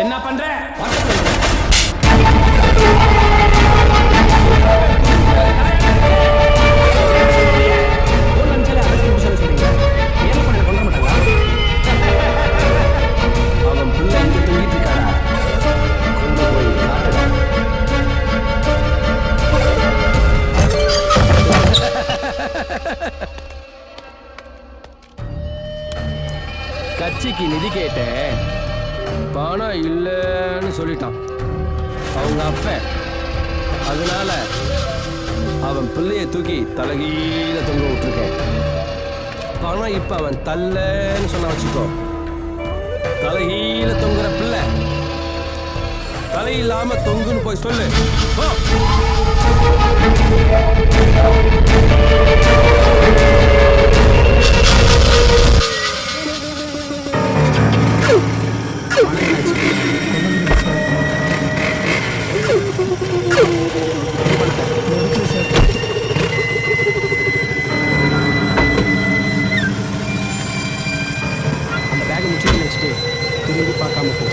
என்ன பண்ற? அவன் பிள்ளை இங்க தூங்கிட்டு இருக்காடா. கொண்டு போய் காட்டுடா. கட்சிக்கு நிதி கேட்டேன், பணம் இல்லைன்னு சொல்லிட்டான் அவங்க அப்ப. அதனால அவன் பிள்ளைய தூக்கி தலைகீழ தொங்க விட்டுருக்கேன். பணம் இப்ப அவன் தள்ளன்னு சொன்ன வச்சுக்கோ, தலைகீழ தொங்குற பிள்ளை தலை இல்லாம தொங்குன்னு போய் சொல்லு. அந்த பேக் முடிச்சு வச்சுட்டு திரும்பி பார்க்காம போ.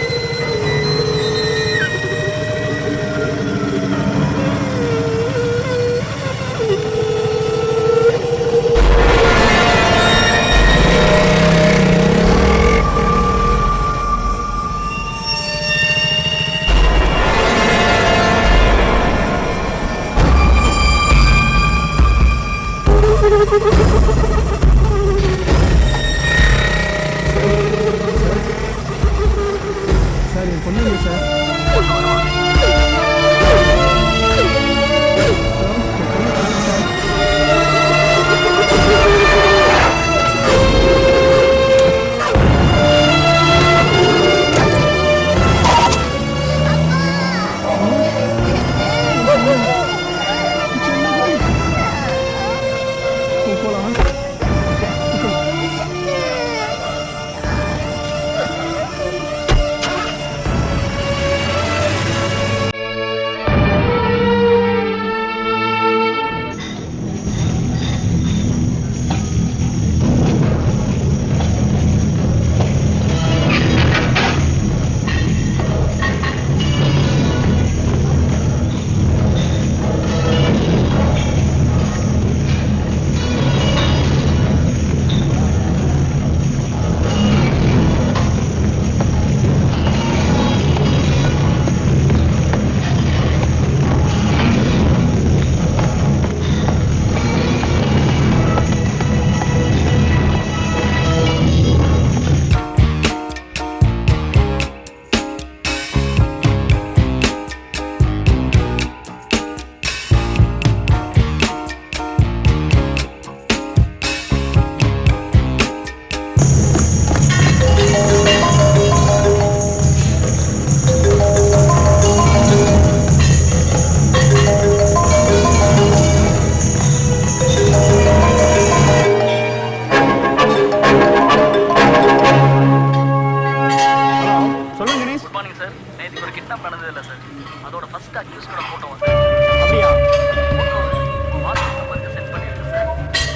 சார் என் பொண்ணு இல்லை சார்.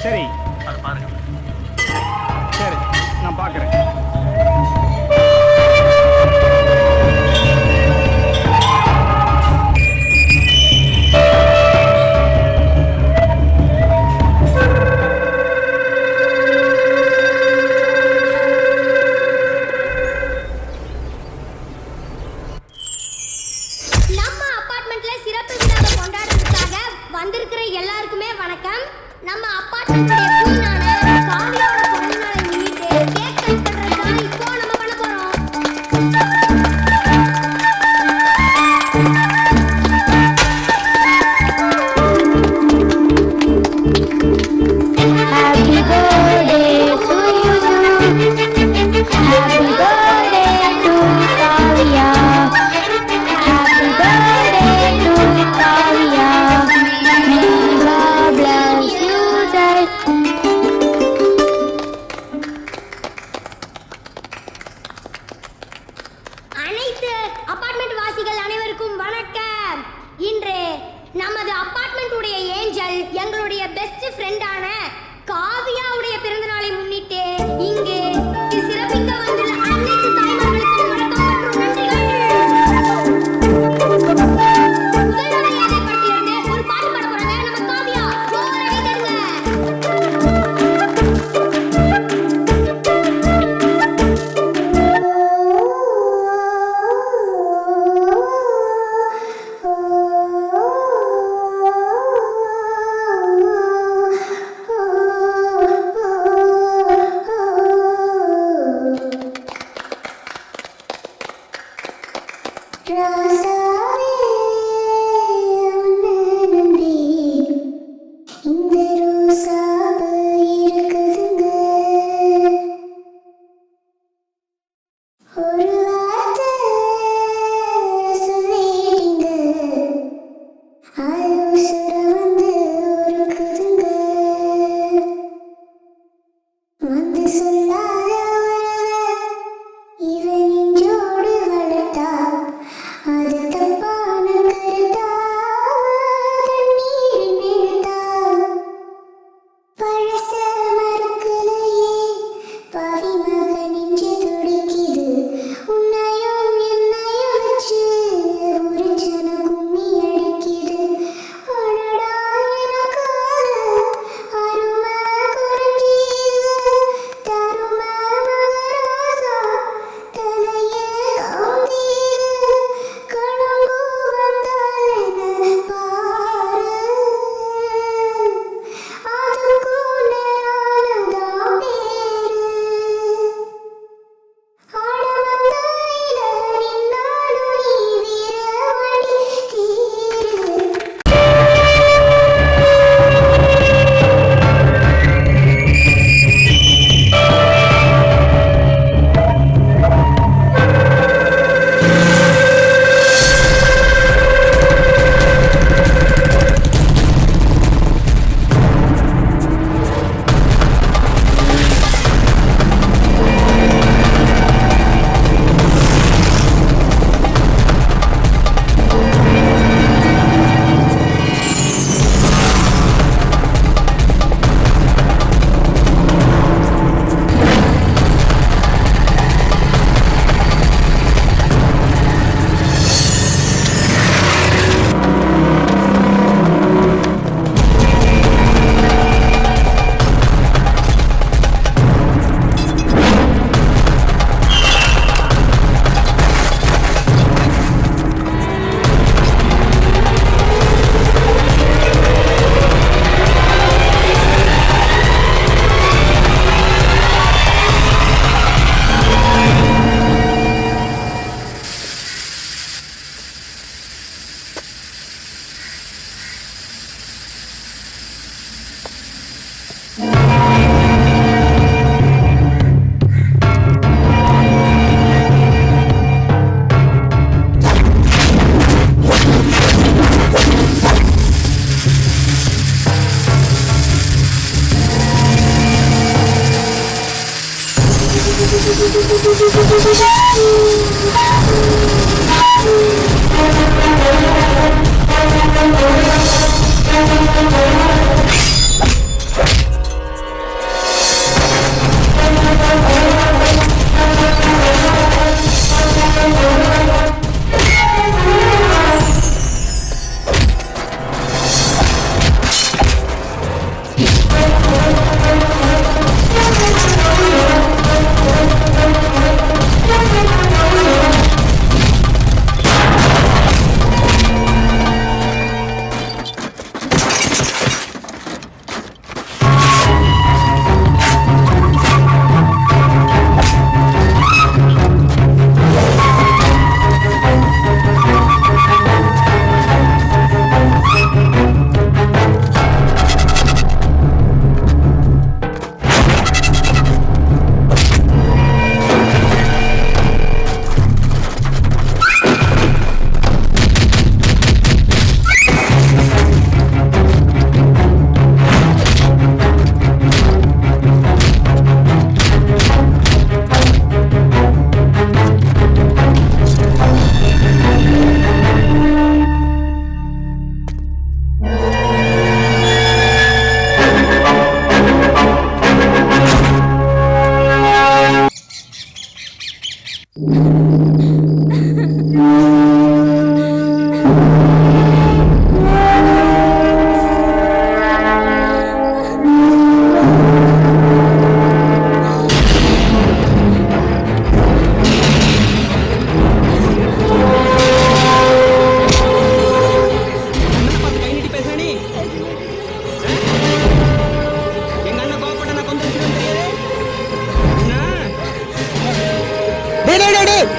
சரி, அதை பாருங்க. சரி, நான் பார்க்குறேன். வந்திருக்கிற எல்லாருக்குமே வணக்கம். நம்ம அபார்ட்மெண்ட்டுடைய குயினான காவியாவோட பொண்ணுனால முன்னிட்டு கேக் கட் பண்றதுதான் இப்போ நம்ம பண்ண போறோம். Happy birthday to you. Happy birthday to Kavya. Happy birthday to Kavya. அனைத்து அபார்ட்மெண்ட் வாசிகள் அனைவருக்கும் வணக்கம். இன்று நமது அபார்ட்மெண்ட் உடைய ஏஞ்சல் எங்களுடைய பெஸ்ட் ஃப்ரெண்டான காவியாவுடைய பிறந்தநாளை முன்னிட்டு இங்கு சிறப்பிக்க வந்துள்ள அனைத்து தாய்மார்களுக்கும் வணக்கம் மற்றும் நன்றிகள்.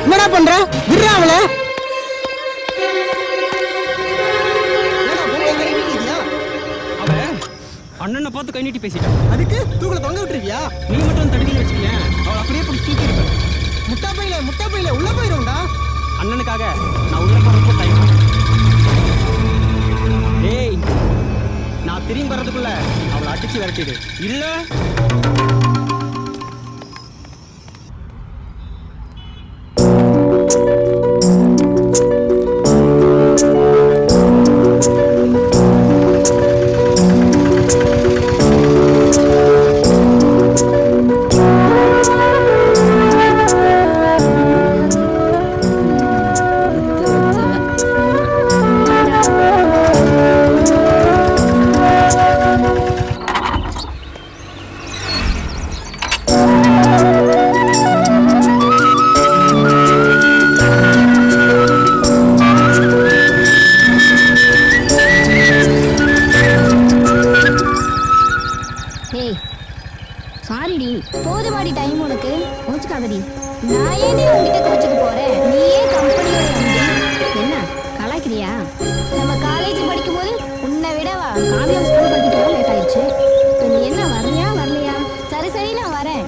என்னடா பண்ற? விடுறா அவள. அண்ணனை பார்த்து கை நீட்டி பேசிட்டான். அதுக்கு தூக்குல தொங்க விட்டுருவியா? நீ மட்டும் தடுக்கி வச்சுக்கேன், அவள் அப்படியே பிடிச்சி தூக்கி இருப்பேன். முட்டா பையில உள்ள போயிரும்டா. அண்ணனுக்காக நான் உள்ள போறதுக்கு டைம். டேய், நான் திரும்பி வர்றதுக்குள்ள அவளை அடிச்சு விரட்டிடு. இல்ல சாரிடி, போதுமாடி டைம் உனக்கு. கோச்சுக்காதடி. நான் ஏன் உங்ககிட்ட கோச்சுக்க போறேன்? நீயே கம்பெனியோட என்ன கலாய்க்கிறியா? நம்ம காலேஜ் படிக்கும்போது உன்னை விடவா காவியம் ஸ்கூல் படிக்கிட்டு லேட் ஆயிடுச்சு. நீ என்ன வரலையா? சரி நான் வரேன்.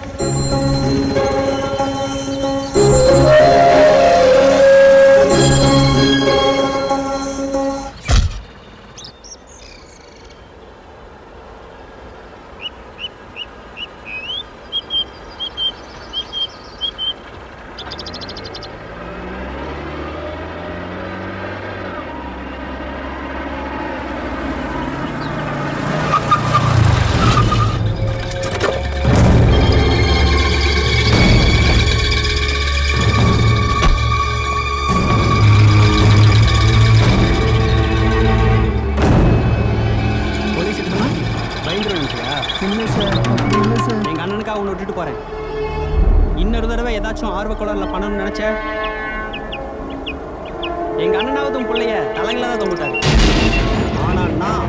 எங்க அண்ணனுக்காக உன்னை விட்டுட்டு போறேன். இன்னொரு தடவை ஏதாச்சும் ஆர்வ கோளாறுல பண்ணணும்னு நினைச்ச எங்க அண்ணனாவது உன் பிள்ளைய தலைகள தான் தொங்கிட்டாரு. ஆனா நான்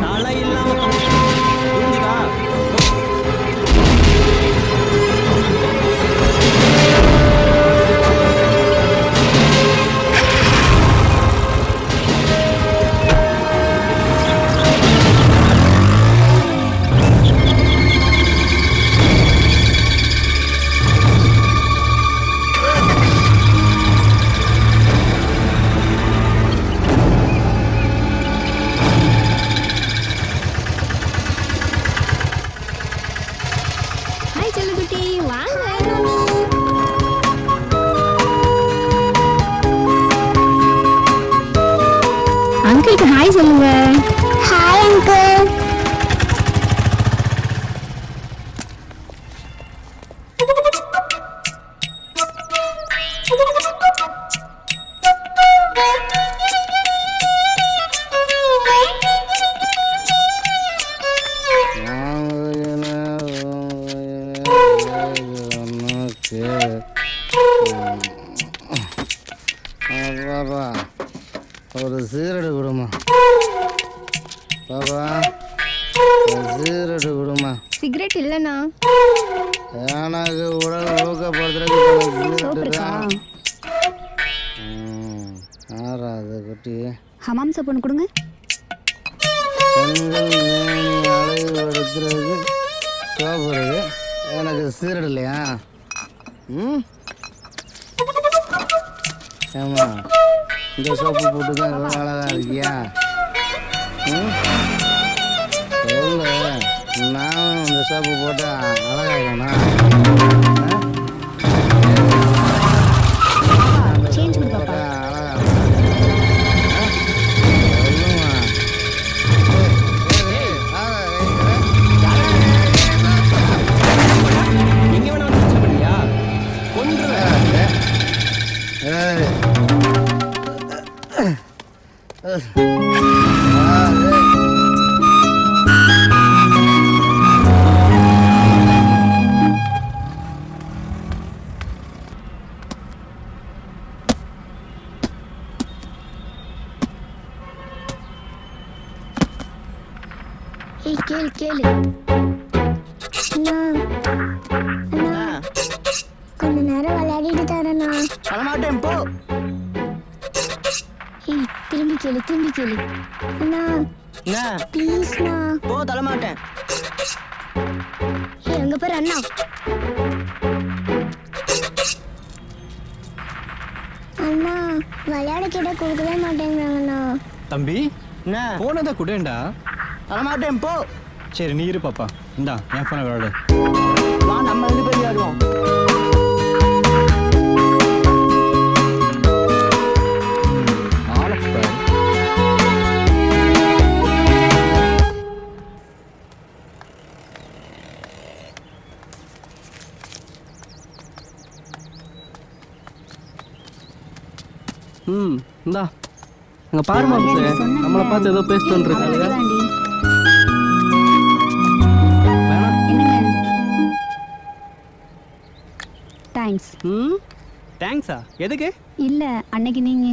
தலை இல்லாம புரிஞ்சுதா? அங்கிளுக்கு ஹாய் சொல்லுங்க. Hi uncle. ஒரு சிகரெட்டு கொடுமா பாப்பா, சிகரெட்டு கொடுமா. சிகரெட் இல்லைண்ணா. எனக்கு உடல் ஊக்கப்படுத்துறதுக்கு ஆறாது குட்டி. ஹமாம் சோப் ஒன்று கொடுங்க. பெண்கள் மேனி அழகுபடுத்துறதுக்கு சோப்பு இருக்கு, எனக்கு சிகரெட் இல்லையா? ஏமா இந்த சோப்பு போட்டு தான் இவ்வளோ அழகா இருக்கியா? சொல்லு, நானும் இந்த சோப்பு போட்டு அழகாயிடனா? போட்டா அழகா எங்க வேணா பிரச்சனை பண்ணியா? கொன்றுவேன். கேளு அண்ணா, கொஞ்ச நேரம் விளையாடிட்டு தரேண்ணா. வரமாட்டேன் போ. திரும்பி கேளு அண்ணா, என்ன ப்ளீஸ்ண்ணா. போ தரமாட்டேன். எங்க பேர் அண்ணா. அண்ணா விளையாட கேட்டா கொடுக்கவே மாட்டேங்கிறாங்கண்ணா. தம்பி என்ன போனை தான் குடேண்டா. தரமாட்டேன் போ. சரி நீ இரு பாப்பா. இந்தா என் போனை விளையாடு. வா நம்ம 2 பேரும் விளையாடுவோம். ஆளப்பாரு. இந்தா அங்க பாரு மாம்சே, நம்மளை பார்த்து ஏதோ பேசிட்டு இருக்காங்க. வேணாம். தேங்க்ஸ். தேங்க்ஸா? எதுக்கு? இல்ல அன்னைக்கு நீங்க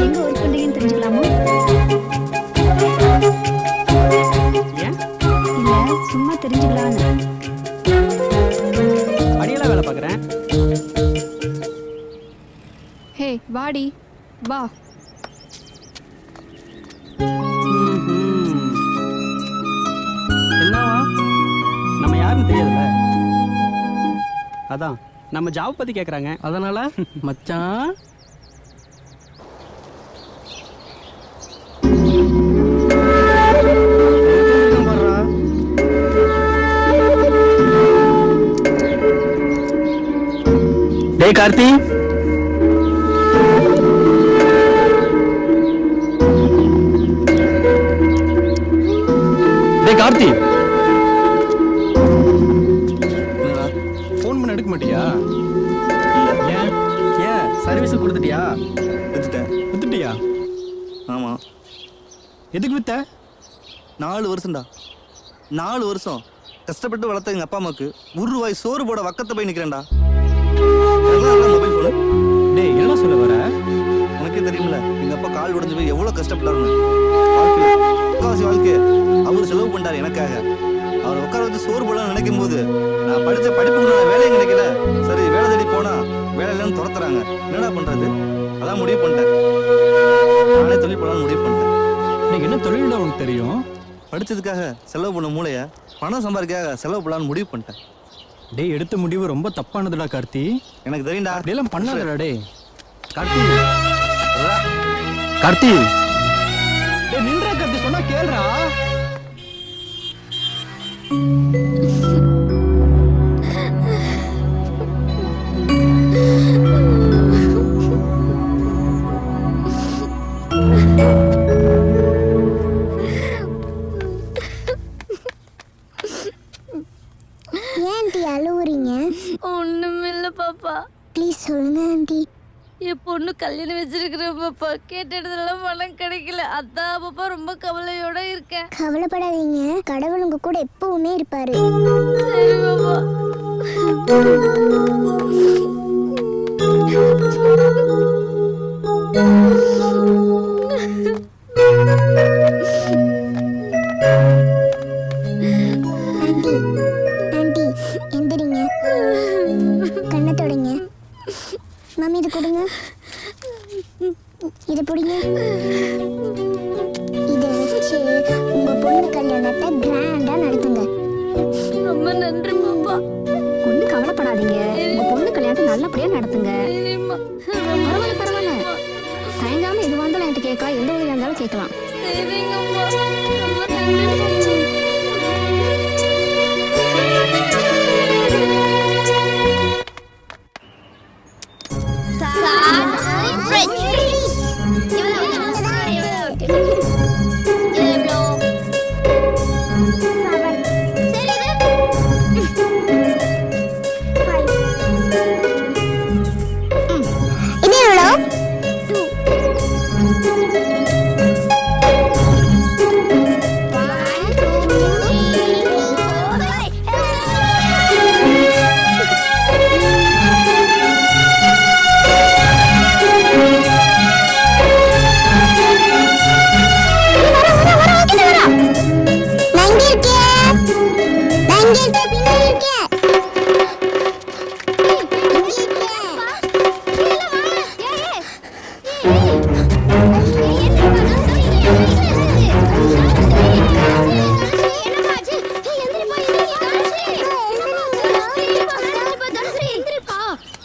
எங்க ஒர்க் பண்றீங்கன்னு தெரிஞ்சுக்கலாமா? ஏன் இல்ல சும்மா தெரிஞ்சுக்கலாம்னு. அடியெல்லாம் வேலை பார்க்குறேன். ஹே வாடி வா. என்னவா? நம்ம யாருன்னு தெரியாதுல்ல. அதான் நம்ம ஜாப் பத்தி கேக்குறாங்க. அதனால மச்சான் டேய் கார்த்தி, டேய் கார்த்தி, ஃபோன் பண்ண எடுக்க மாட்டியா? ஏன் ஏன் சர்வீஸ் கொடுத்துட்டியா? வித்துட்டேன். வித்துட்டியா? ஆமாம், எதுக்கு வித்த? 4 வருஷம்டா. 4 வருஷம் கஷ்டப்பட்டு வளர்த்த எங்கள் அப்பா அம்மாவுக்கு ஒரு ரூபாய் சோறு போட வக்கத்தை போய் நிற்கிறேன்டா. மொபைல் ஃபோனு டேய் என்ன சொல்ல வர? உனக்கே தெரியுமில்ல, எங்கள் அப்பா கால் உடைஞ்சு போய் எவ்வளோ கஷ்டப்பட்டாருன்னு. வாழ்க்கையில் முக்கால்வாசி வாழ்க்கையை அவர் செலவு பண்ணிட்டார் எனக்காக. அவர் உட்கார வச்சு சோறு போடலாம்னு நினைக்கும் போது நான் படித்த படிப்புக்கு நான் வேலையை கிடைக்கல. சரி வேலை தேடி போனால் வேலை இல்லைன்னு துரத்துறாங்க. என்னடா பண்ணுறது? அதான் முடிவு பண்ணிட்டேன். நானே தொழில் போடலான்னு முடிவு பண்ணிட்டேன். இன்னைக்கு என்ன தொழில்டா உனக்கு தெரியும்? படித்ததுக்காக செலவு பண்ண மூளையை பணம் சம்பாதிக்காக செலவு பண்ணலான்னு முடிவு பண்ணிட்டேன். டேய் எடுத்த முடிவு ரொம்ப தப்பானதுடா கார்த்தி. எனக்கு தெரியும்டா. அப்படியெல்லாம் பண்ணாதடா டேய். கார்த்தி, கார்த்தி டேய் நின்றா கார்த்தி, சொன்னா கேளுடா. ஏன் ஆண்டி அழுவுறீங்க? ஒண்ணுமில்ல பாப்பா. ப்ளீஸ் சொல்லுங்க ஆண்டி. என் பொண்ணு கல்யாணம் வச்சிருக்கிறேன் பாப்பா. கேட்ட இடத்துலலாம் பணம் கிடைக்கல. அதான் பாப்பா ரொம்ப கவலையோட இருக்கேன். கவலைப்படாதீங்க, கடவுள் உங்க கூட எப்பவுமே இருப்பாரு. சரி பாப்பா. ஆண்டி ஆண்டி எந்திரிங்க, கண்ணை தொடங்க. மம்மி இது கொடுங்க, இது பிடிங்க. இதை வச்சு உங்க பொண்ணு கல்யாணத்தை கிராண்டா நடத்துங்க. ரொம்ப நன்றி பாப்பா. ஒன்றும் கவலைப்படாதீங்க, உங்க பொண்ணு கல்யாணத்தை நல்லபடியா நடத்துங்க. சரிம்மா. பரவாயில்ல பரவாயில்ல, தயங்காம எதுவாக இருந்தாலும் என்கிட்ட கேட்கலாம், எந்த உதவியாக இருந்தாலும் கேட்கலாம். சரிங்கம்மா. ரொம்ப நன்றி. இது எவ்வளோ? One,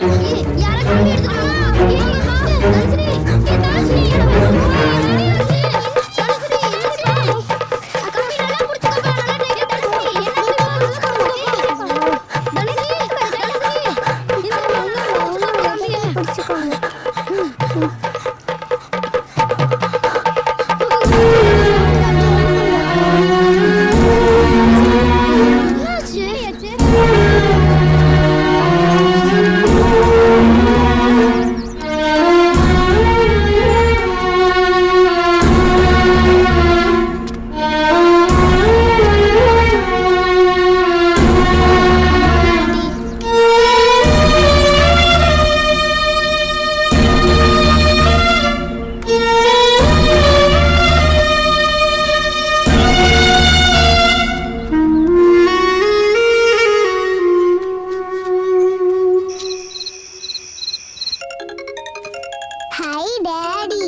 யாரோ கம்பி எடுத்துட்டு வா. Dhanushree, Dhanushree, hi daddy.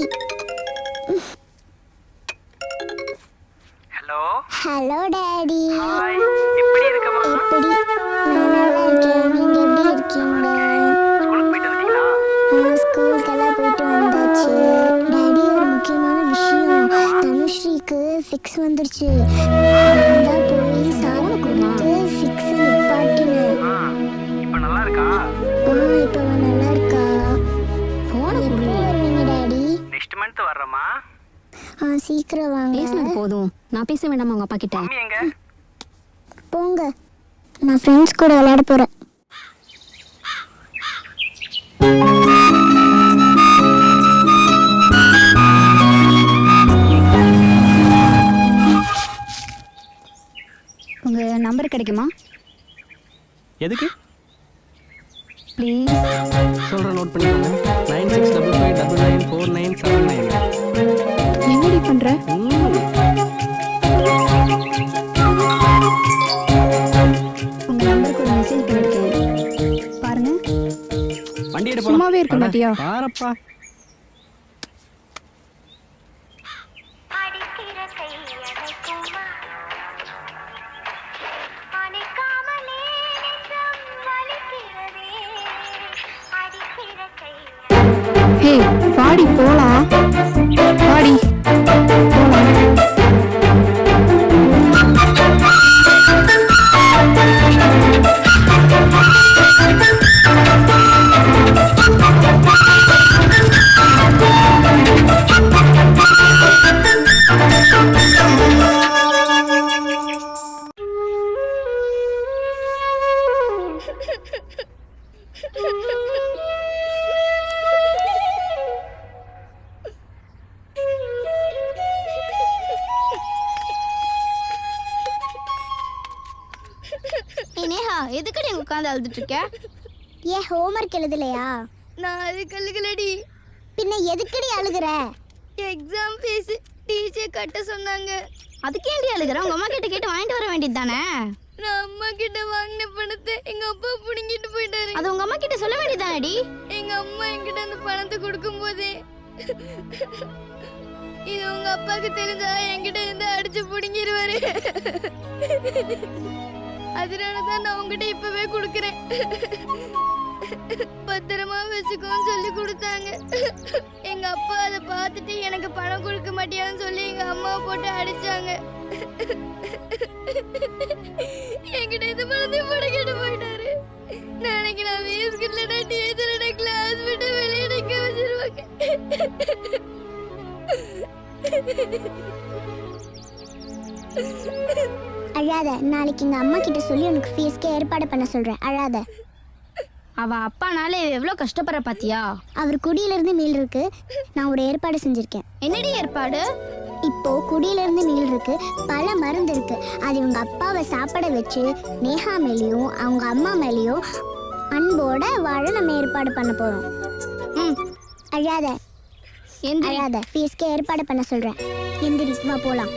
Hello hello daddy. Hi எப்படி இருக்கமா எப்படி? நான் நல்லா இருக்கேன். நீங்க எப்படி இருக்கீங்க? ஸ்கூலுக்கு போயிட்டு வந்தீங்களா ஸ்கூலுக்கெல்லாம் போயிட்டு வந்தாச்சு. டாடி, ஒரு முக்கியமான விஷயம். தனுஸ்ரீக்கு ஃபிக்ஸ் வந்துருச்சு. நான் போய் சாமி கொடுத்து ஃபிக்ஸ் நிப்பாட்டினேன். இப்போ நல்லா இருக்கா இப்போ அவ நல்லா இருக்கா. போன வருவீங்க டாடி? நெக்ஸ்ட் மந்த் வர்றமா சீக்கிரம் வாங்க. பேசினது போதும். நான் பேச வேண்டாமா உங்க அப்பா கிட்ட? மம்மி எங்க போங்க, நான் ஃப்ரெண்ட்ஸ் கூட விளையாட போறேன். உங்க நம்பர் கிடைக்குமா எதுக்கு ப்ளீஸ்? சொல்கிறேன், நோட் பண்ணிக்கோங்க. 9655994979. என்னடி பண்ற? உங்க நம்பருக்கு ஒரு மெசேஜ் பண்ணிருக்கேன் பாருங்க. வண்டி எடுப்போம் சும்மாவே இருக்க மாட்டியா? பாரப்பா ஹே வாடி போலாம். வாடி போலாம். நேஹா, எதுக்கடி அங்க உட்கார்ந்து அழுதுட்டு இருக்க? ஏன் ஹோம்வொர்க் எழுதலையா? நான் அது கல்லுகளடி. பின்ன எதுக்கடி அழுகுற? எக்ஸாம் ஃபீஸ் டீச்சர் கட்ட சொன்னாங்க. அதுக்கு ஏன்டி அழுகுற? உங்க அம்மா கிட்ட கேட்டு வாங்கிட்டு வர வேண்டியது தானே? நான் அம்மா கிட்ட வாங்கின பணத்தை எங்க அப்பா புடுங்கிட்டு போயிட்டாரு. அது உங்க அம்மா கிட்ட சொல்ல வேண்டியதானடி? எங்க அம்மா என்கிட்ட அந்த பணத்தை கொடுக்கும் போதே இது உங்க அப்பாவுக்கு தெரிஞ்சா என்கிட்ட இருந்து அடிச்சு புடுங்கிடுவாரு. அதனாலதான் நான் உங்ககிட்ட இப்பவே கொடுக்கறேன். பத்திரமா வச்சுக்கோன்னு சொல்லி கொடுத்தாங்க. எங்க அப்பா அதை பார்த்துட்டு எனக்கு பணம் கொடுக்க மாட்டியான்னு சொல்லி எங்க அம்மாவை போட்டு அடிச்சாங்க. என்கிட்ட இந்த பணத்தை புடுங்கிட்டு போயிட்டாரு. நாளைக்கு நான் வீஸ்கிட்ல டீச்சரோட கிளாஸ் விட்டு வெளியே நிக்க வச்சிருவாங்க. அழாத. நாளைக்கு எங்க அம்மா கிட்ட சொல்லி உனக்கு ஃபீஸ்க்கு ஏற்பாடு பண்ண சொல்றேன். அழாத. அவ அப்பானால எவ்வளவு கஷ்டப்படுற பாத்தியா? அவர் குடியில இருந்து மீல் இருக்கு. நான் ஒரு ஏற்பாடு செஞ்சிருக்கேன். என்னடி ஏற்பாடு? இப்போ குடியில இருந்து மீல் இருக்கு, பல மருந்து இருக்கு. அது இவங்க அப்பாவை சாப்பிட வச்சு நேஹா மேலேயும் அவங்க அம்மா மேலேயும் அன்போட வாழ நம்ம ஏற்பாடு பண்ண போறோம். அழாத, அழாத. ஃபீஸ்க்கு ஏற்பாடு பண்ண சொல்றேன். எந்திரி, வா போலாம்.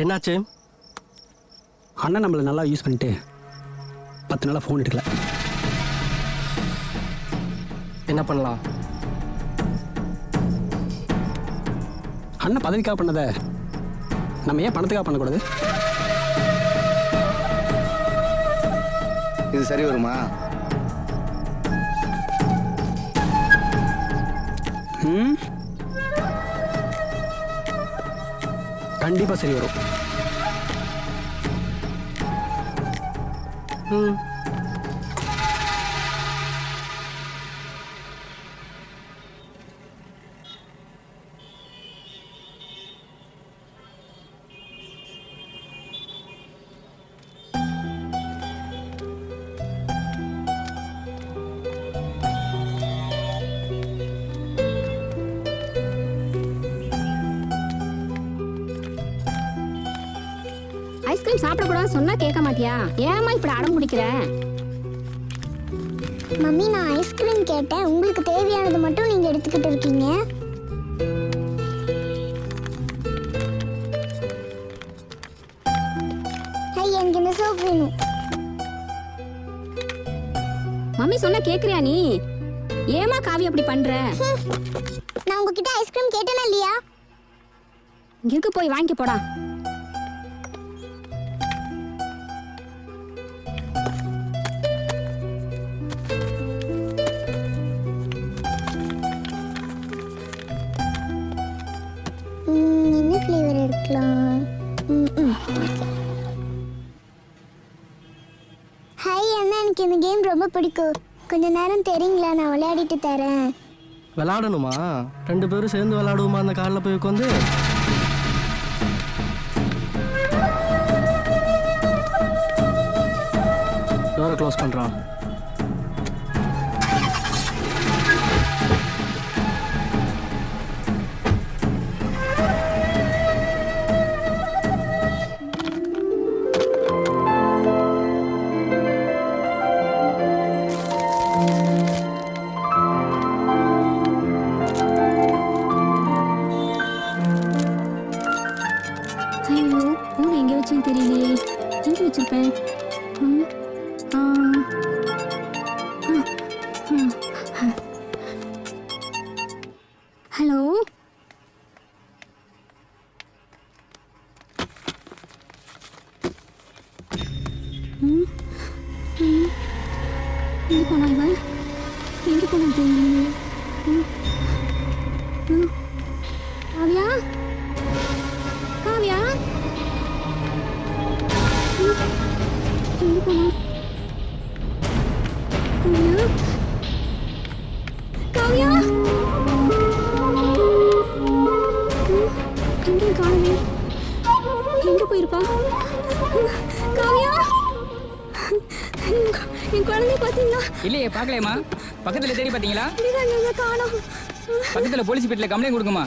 என்னாச்சு? அண்ணன் நம்மளை நல்லா யூஸ் பண்ணிட்டு 10 நாளாக ஃபோன் எடுக்கல. என்ன பண்ணலாம்? அண்ணன் பதவிக்காக பண்ணதை நம்ம ஏன் பணத்துக்காக பண்ணக்கூடாது? இது சரி வருமா? கண்டிப்பாக சரி வரும். ஐஸ்கிரீம் சாப்பிடக்கூடாதுன்னு சொன்னா கேட்க மாட்டியா? ஏமா இப்படி அடம் பிடிக்கிற? மம்மி நான் ஐஸ்கிரீம் கேட்டேன், உங்களுக்கு தேவையானது மட்டும் நீங்க எடுத்துக்கிட்டு இருக்கீங்க. எனக்கு இந்த சோப் வேணும். மம்மி சொன்னா கேக்குறியா நீ? ஏமா காவி அப்படி பண்ற? நான் உங்ககிட்ட ஐஸ்கிரீம் கேட்டேனா இல்லையா? இருக்கு, போய் வாங்கி போடா. என்ன ஃப்ளேவர் எடுக்கலாம்? ஹாய் அண்ணா, எனக்கு இந்த கேம் ரொம்ப பிடிக்கும். கொஞ்ச நேரம் தெரியுங்களா? நான் விளையாடிட்டு தரேன். விளையாடணுமா? 2 பேரும் சேர்ந்து விளையாடுவோமா அந்த காரில் போய் உட்காந்து? டோரை க்ளோஸ் பண்ணுறான். ஐயோ, பூ எங்க வச்சேன்னு தெரியலையே. எங்க வச்சிருப்பேன்? ஹலோ, எங்க போனா இவன்? எங்க போனா தெரியலையே. காவியா, காவியா, எங்க போனா? காவியா, காவியா, எங்கேயும் காணுமே. எங்க போயிருப்பா? காவியா, என் குழந்தைய பாத்தீங்களா? இல்லையே, பார்க்கலையம்மா. பக்கத்தில் தேடி பார்த்தீங்களா? காணோம். பக்கத்தில் போலீஸ் வீட்டில் கம்ப்ளைண்ட் கொடுக்குமா?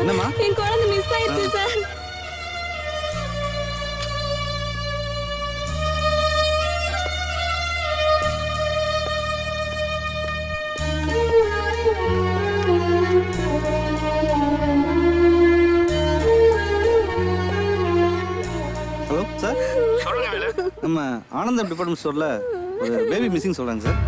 என்னம்மா? என் குழந்தை மிஸ் ஆயிடுச்சு சார். ஹலோ சார், நம்ம ஆனந்தம் டிபார்ட்மெண்ட் ஸ்டோரில் ஒரு பேபி மிஸ்ஸிங் சொல்கிறாங்க சார்.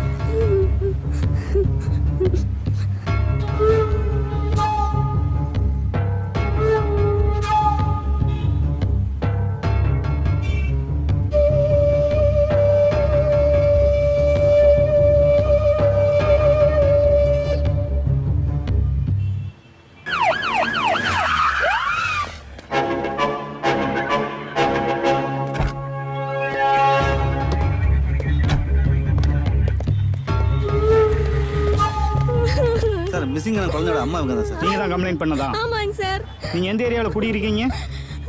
மிஸ்ஸிங்கான குழந்தையோட அம்மா இவங்க தான் சார். நீங்கள் தான் கம்ப்ளைண்ட் பண்ணதா? ஆமாங்க சார். நீங்கள் எந்த ஏரியாவில் குடியிருக்கீங்க?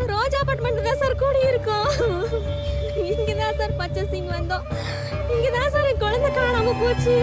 ரோஜா அபார்ட்மெண்ட் தான் சார் கூடி இருக்கோம். இங்க தான் சார் பர்ச்சேசிங் வந்தோம். இங்க தான் சார் என் குழந்தை காணாம போச்சு.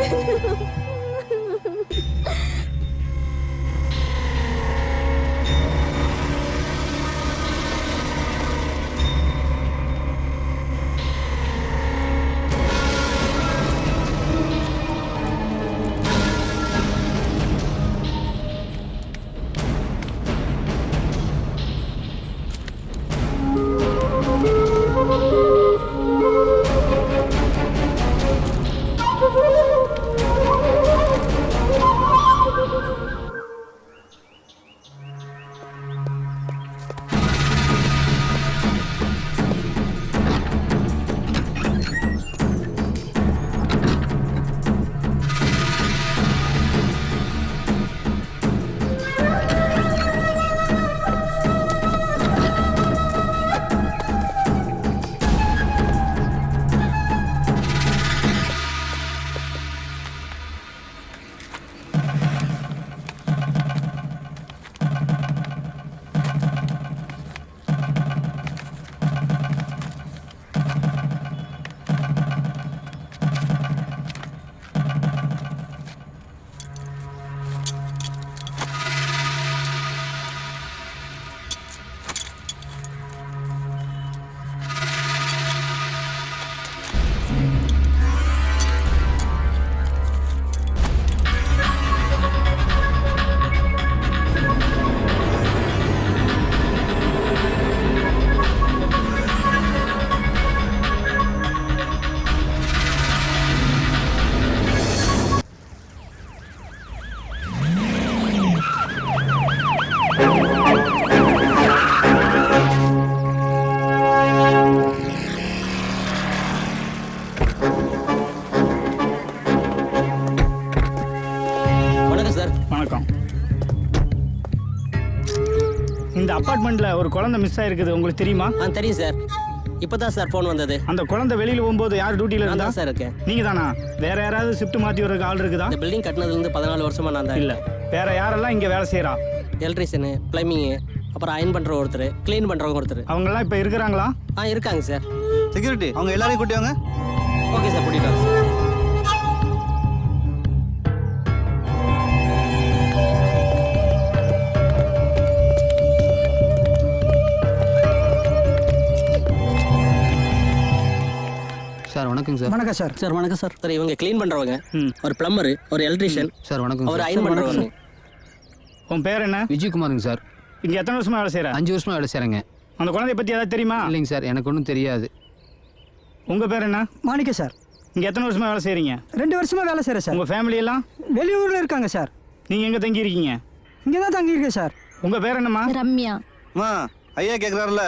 இந்த அபார்ட்மெண்ட்ல ஒரு குழந்தை மிஸ் ஆயிருக்குது, உங்களுக்கு தெரியுமா? தெரியும் சார். இப்பதான் சார் ஃபோன் வந்தது. அந்த குழந்தை வெளியில போகும்போது யார் டியூட்டில இருந்தா? சார் இருக்கேன். நீங்க தானா? வேற யாராவது ஷிஃப்ட் மாத்தி வரதுக்கு ஆள் இருக்குதா? இந்த பில்டிங் கட்டினதுல இருந்து 14 வருஷமா நான் தான். இல்ல, வேற யாரெல்லாம் இங்க வேலை செய்யறா? எலக்ட்ரிஷியன், பிளம்பிங், அப்புறம் அயன் பண்ற ஒருத்தர், க்ளீன் பண்றவங்க ஒருத்தர். அவங்க எல்லாம் இப்ப இருக்கிறாங்களா? இருக்காங்க சார். செக்யூரிட்டி அவங்க எல்லாரையும் கூட்டி வாங்க. ஓகே சார், கூட்டிட்டு வாங்க சார். சார் வணக்கம் சார். வணக்கம் சார். சார் வணக்கம் சார். சார் இவங்க க்ளீன் பண்றவங்க, ஒரு பிளம்பர், ஒரு எலக்ட்ரிஷியன். சார் வணக்கம். ஒரு அயன் பண்றவங்க. உன் பேர் என்ன? விஜயகுமாருங்க சார். இங்க எத்தனை வருஷமா வேலை செய்யற? 5 வருஷமா வேலை செய்யறேங்க. அந்த குழந்தைய பத்தி ஏதாவது தெரியுமா? இல்லைங்க சார், எனக்கு ஒன்றும் தெரியாது. உங்க பேர் என்ன? மாணிக்க சார். இங்க எத்தனை வருஷமா வேலை செய்யறீங்க? 2 வருஷமா வேலை செய்யறேன் சார். உங்க ஃபேமிலி எல்லாம் வெளியூர்ல இருக்காங்க சார். நீங்க எங்க தங்கி இருக்கீங்க? இங்க தான் தங்கி இருக்கேன் சார். உங்க பேர் என்னம்மா? ரம்யா. அம்மா ஐயா கேட்குறாருல,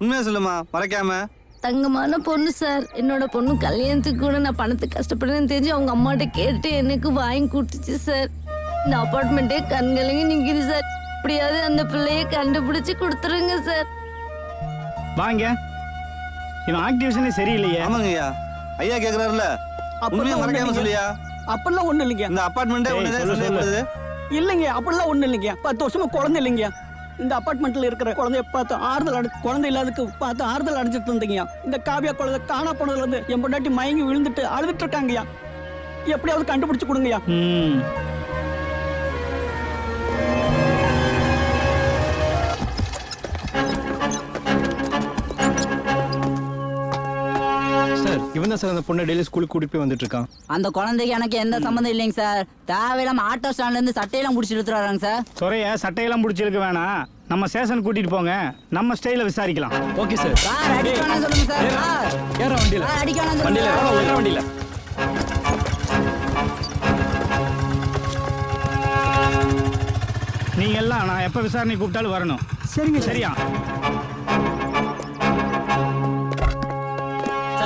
உண்மையாக சொல்லுமா, மறைக்காம. தங்கமான பொண்ணு சார். என்னோட பொண்ணு கல்யாணத்துக்கு கூட நான் பணத்துக்கு கஷ்டப்படுறேன்னு தெரிஞ்சு அவங்க அம்மாட்ட கேட்டு எனக்கு வாங்கி கொடுத்துச்சு சார். இந்த அப்பார்ட்மெண்ட்டே கண்கலங்கி நிற்கிது சார். எப்படியாவது அந்த பிள்ளைய கண்டுபிடிச்சு கொடுத்துருங்க சார். வாங்க. இவன் ஆக்டிவேஷனே சரியில்லையே. ஆமாங்க ஐயா, ஐயா கேட்குறாருல, உண்மையாக மறைக்காம சொல்லியா. அப்படிலாம் ஒண்ணு இல்லைங்க. இந்த அப்பார்ட்மெண்ட்டே ஒன்று தான் சொல்லப்படுது. இல்லைங்க, அப்படிலாம் ஒண்ணு இல்லைங்க. 10 வருஷமா குழந்தை இல்லைங்க. இந்த அபார்ட்மெண்ட்ல இருக்கிற குழந்தைய பார்த்து ஆறுதல் குழந்தை இல்லாததுக்கு பார்த்து ஆறுதல் அடைஞ்சிட்டு இருந்தீங்க. இந்த காவியா குழந்தை காணா போனதுல இருந்து என் பொண்டாட்டி மயங்கி விழுந்துட்டு அழுதுட்டு இருக்காங்கய்யா. எப்படியாவது கண்டுபிடிச்சு கொடுங்கய்யா. சார் இவன் தான் சார் அந்த பொண்ணை டெய்லி ஸ்கூலுக்கு கூட்டிட்டு போய் வந்துட்டு இருக்கான். அந்த குழந்தைக்கு எனக்கு எந்த சம்மந்தம் இல்லைங்க சார். தேவையில்லாம ஆட்டோ ஸ்டாண்ட்ல இருந்து சட்டையெல்லாம் பிடிச்சி எடுத்துறாங்க சார். துறைய சட்டையெல்லாம் பிடிச்சிருக்க வேணாம், நம்ம ஸ்டேஷன் கூட்டிட்டு போங்க, நம்ம ஸ்டைல விசாரிக்கலாம். Okay sir. சார் அடிக்க வேணாம் சொல்லுங்க சார். ஏற வண்டியில. சார் அடிக்க வேணாம் சொல்லுங்க. ஏற வண்டியில. நீங்க எல்லாம் நான் எப்ப விசாரணை கூப்பிட்டாலும் வரணும். சரிங்க. சரியா?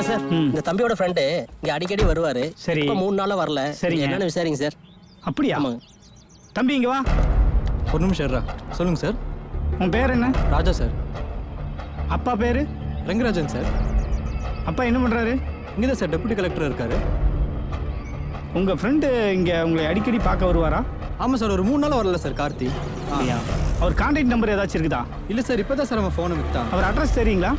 சார் இந்த தம்பியோட ஃப்ரெண்டு இங்க அடிக்கடி வருவாரு. சரி. இப்ப 3 நாளா வரல. சரிங்க. என்னன்னு விசாரிங்க சார். அப்படியா? ஆமாங்க. தம்பி இங்க வா. ஒரு நிமிஷம் இருடா. சொல்லுங்க சார். உன் பேர் என்ன? ராஜா சார். அப்பா பேரு? ரங்கராஜன் சார். அப்பா என்ன பண்றாரு? இங்க தான் சார் டெப்யூட்டி கலெக்டர் இருக்காரு. உங்க ஃப்ரெண்டு இங்க உங்களை அடிக்கடி பார்க்க வருவாரா? ஆமா சார், ஒரு 3 நாளா வரல சார் கார்த்தி. அப்படியா? அவர் கான்டாக்ட் நம்பர் ஏதாச்சும் இருக்குதா? இல்லை சார் இப்போ தான் சார் அவன் ஃபோனை விற்றான். அவர் அட்ரஸ் தெரியுங்களா?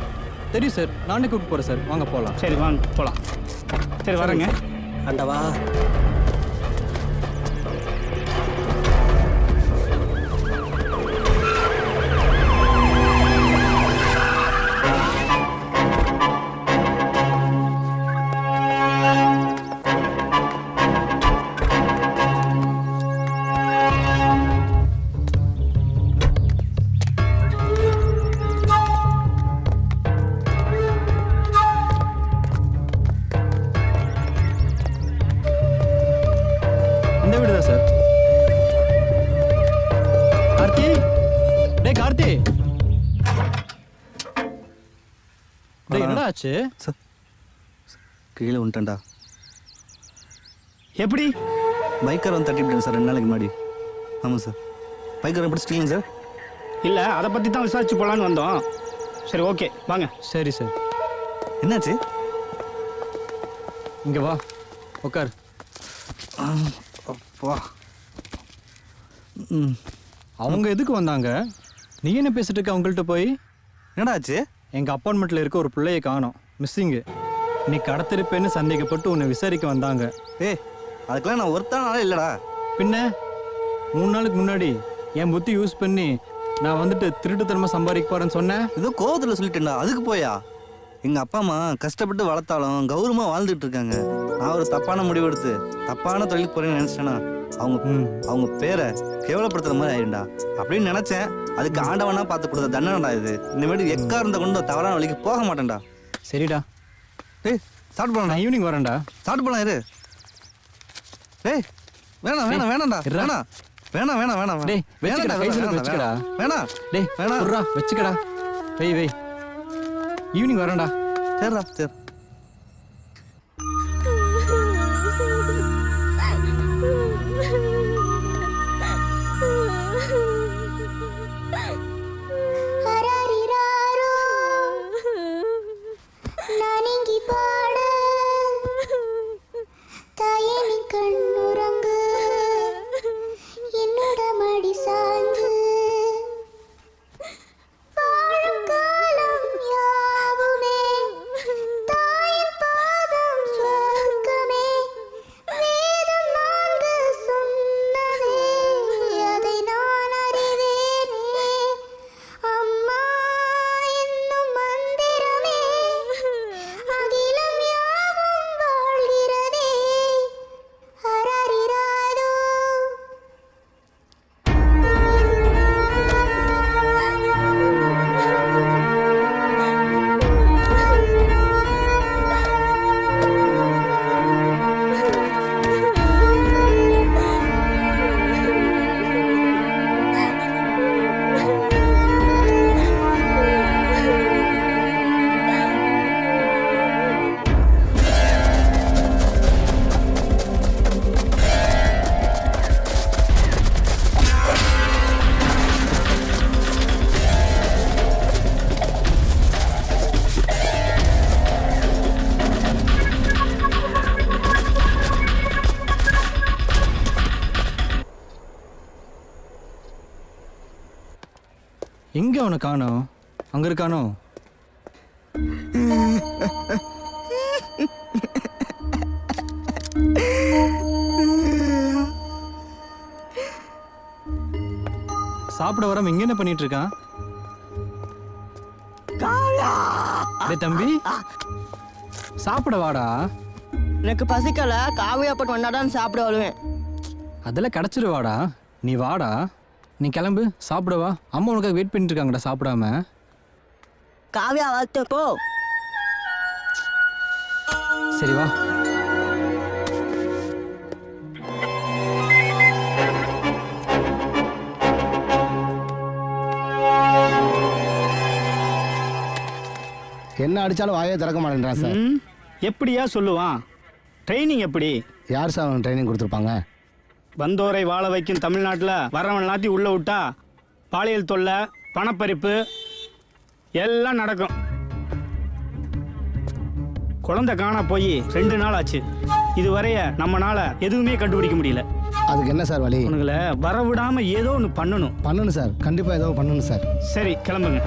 தெரியும் சார், நானே கூப்பிட்டு போகிறேன் சார், வாங்க போகலாம். சரி வாங்க போகலாம். சரி வரேங்க. ஆண்டவா. இந்த வீடு தான் சார். கார்த்தி, டேய் கார்த்தி. டேய் என்னடா ஆச்சு? சார் கீழே வந்துட்டேன்டா. எப்படி? பைக்கர் வந்து தட்டிவிட்டேன் சார் 2 நாளைக்கு முன்னாடி. ஆமாம் சார். பைக்கரை பிடிச்சிட்டீங்க சார்? இல்லை அதை பற்றி தான் விசாரிச்சு போகலான்னு வந்தோம். சரி ஓகே வாங்க. சரி சார். என்னாச்சு? இங்கே வா, உட்கார். அப்பா. அவங்க எதுக்கு வந்தாங்க? நீ என்ன பேசிட்டு இருக்க அவங்கள்ட்ட போய்? என்னடா ஆச்சு? எங்கள் அப்பார்ட்மெண்ட்டில் இருக்க ஒரு பிள்ளையை காணோம், மிஸ்ஸிங்கு. நீ கடத்திருப்பேன்னு சந்தேகப்பட்டு உன்னை விசாரிக்க வந்தாங்க. ஏய் அதுக்கெல்லாம் நான் ஒருத்தான ஆளே இல்லைடா. பின்ன 3 நாளுக்கு முன்னாடி என் புத்தி யூஸ் பண்ணி நான் வந்துட்டு திருட்டுத்தனமாக சம்பாதிக்க போகிறேன்னு சொன்னேன். ஏதோ கோவத்தில் சொல்லிட்டேன்டா. அதுக்கு போயா? எங்கள் அப்பா அம்மா கஷ்டப்பட்டு வளர்த்தாலும் கௌரவமாக வாழ்ந்துட்டு இருக்காங்க. நான் ஒரு தப்பான முடிவு எடுத்து தப்பான தொழிலுக்கு போறேன்னு நினைச்சேன்னா அவங்க பேரை கேவலப்படுத்துற மாதிரி ஆயிருண்டா. அப்படின்னு நினைச்சேன். அதுக்கு ஆண்டவனா பார்த்து கொடுத்த தண்டனைடா இது. இனிமேட்டு எக்கா இருந்த கொண்டு தவறான வழிக்கு போக மாட்டேன்டா. சரிடா. டேய் ஸ்டார்ட் பண்ணலாம். நான் ஈவினிங் வரேன்டா. ஸ்டார்ட் பண்ணலாம் இரு. டேய் வேணாம் வேணாம் வேணாம்டா. வேணாம் வேணாம் வேணாம் வேணாம். டேய் வெச்சுக்கடா, கையில வெச்சுக்கடா. வேணாம். டேய் வேணாம். குர்ரா வெச்சுக்கடா. வை. ஈவினிங் வரேன்டா. சரிடா சரி. எங்க அவனை காணோம்? அங்க இருக்கானோ? சாப்பிட வராம இங்க என்ன பண்ணிட்டு இருக்கான்? டேய் தம்பி, சாப்பிட வாடா. எனக்கு பசிக்கல, காவியா போட்டு வந்தாதான் சாப்பிட வருவேன். அதெல்லாம் கிடைச்சிருவாடா, நீ வாடா. நீ கிளம்பு, சாப்பிடவா. அம்மா உனக்காக வெயிட் பண்ணிட்டு இருக்காங்கடா சாப்பிடாம. காவியா வளர்த்து போ. சரி வா. என்ன அடிச்சாலும் வாயே திறக்க மாட்டேன்றான் சார். எப்படியா சொல்லுவான்? ட்ரைனிங் எப்படி? யார் சார் அவனுக்கு ட்ரைனிங் கொடுத்துருப்பாங்க? வந்தோரை வாழ வைக்கும் தமிழ்நாட்டில் வரவன் எல்லாத்தையும் உள்ளே விட்டா பாலியல் தொல்லை, பணப்பறிப்பு எல்லாம் நடக்கும். குழந்தை காணா போய் 2 நாள் ஆச்சு. இதுவரைய நம்மனால எதுவுமே கண்டுபிடிக்க முடியல. அதுக்கு என்ன சார் வழி? உனக்குல வரவிடாம ஏதோ ஒன்று பண்ணணும். பண்ணணும் சார், கண்டிப்பாக ஏதோ பண்ணணும் சார். சரி கிளம்புங்க.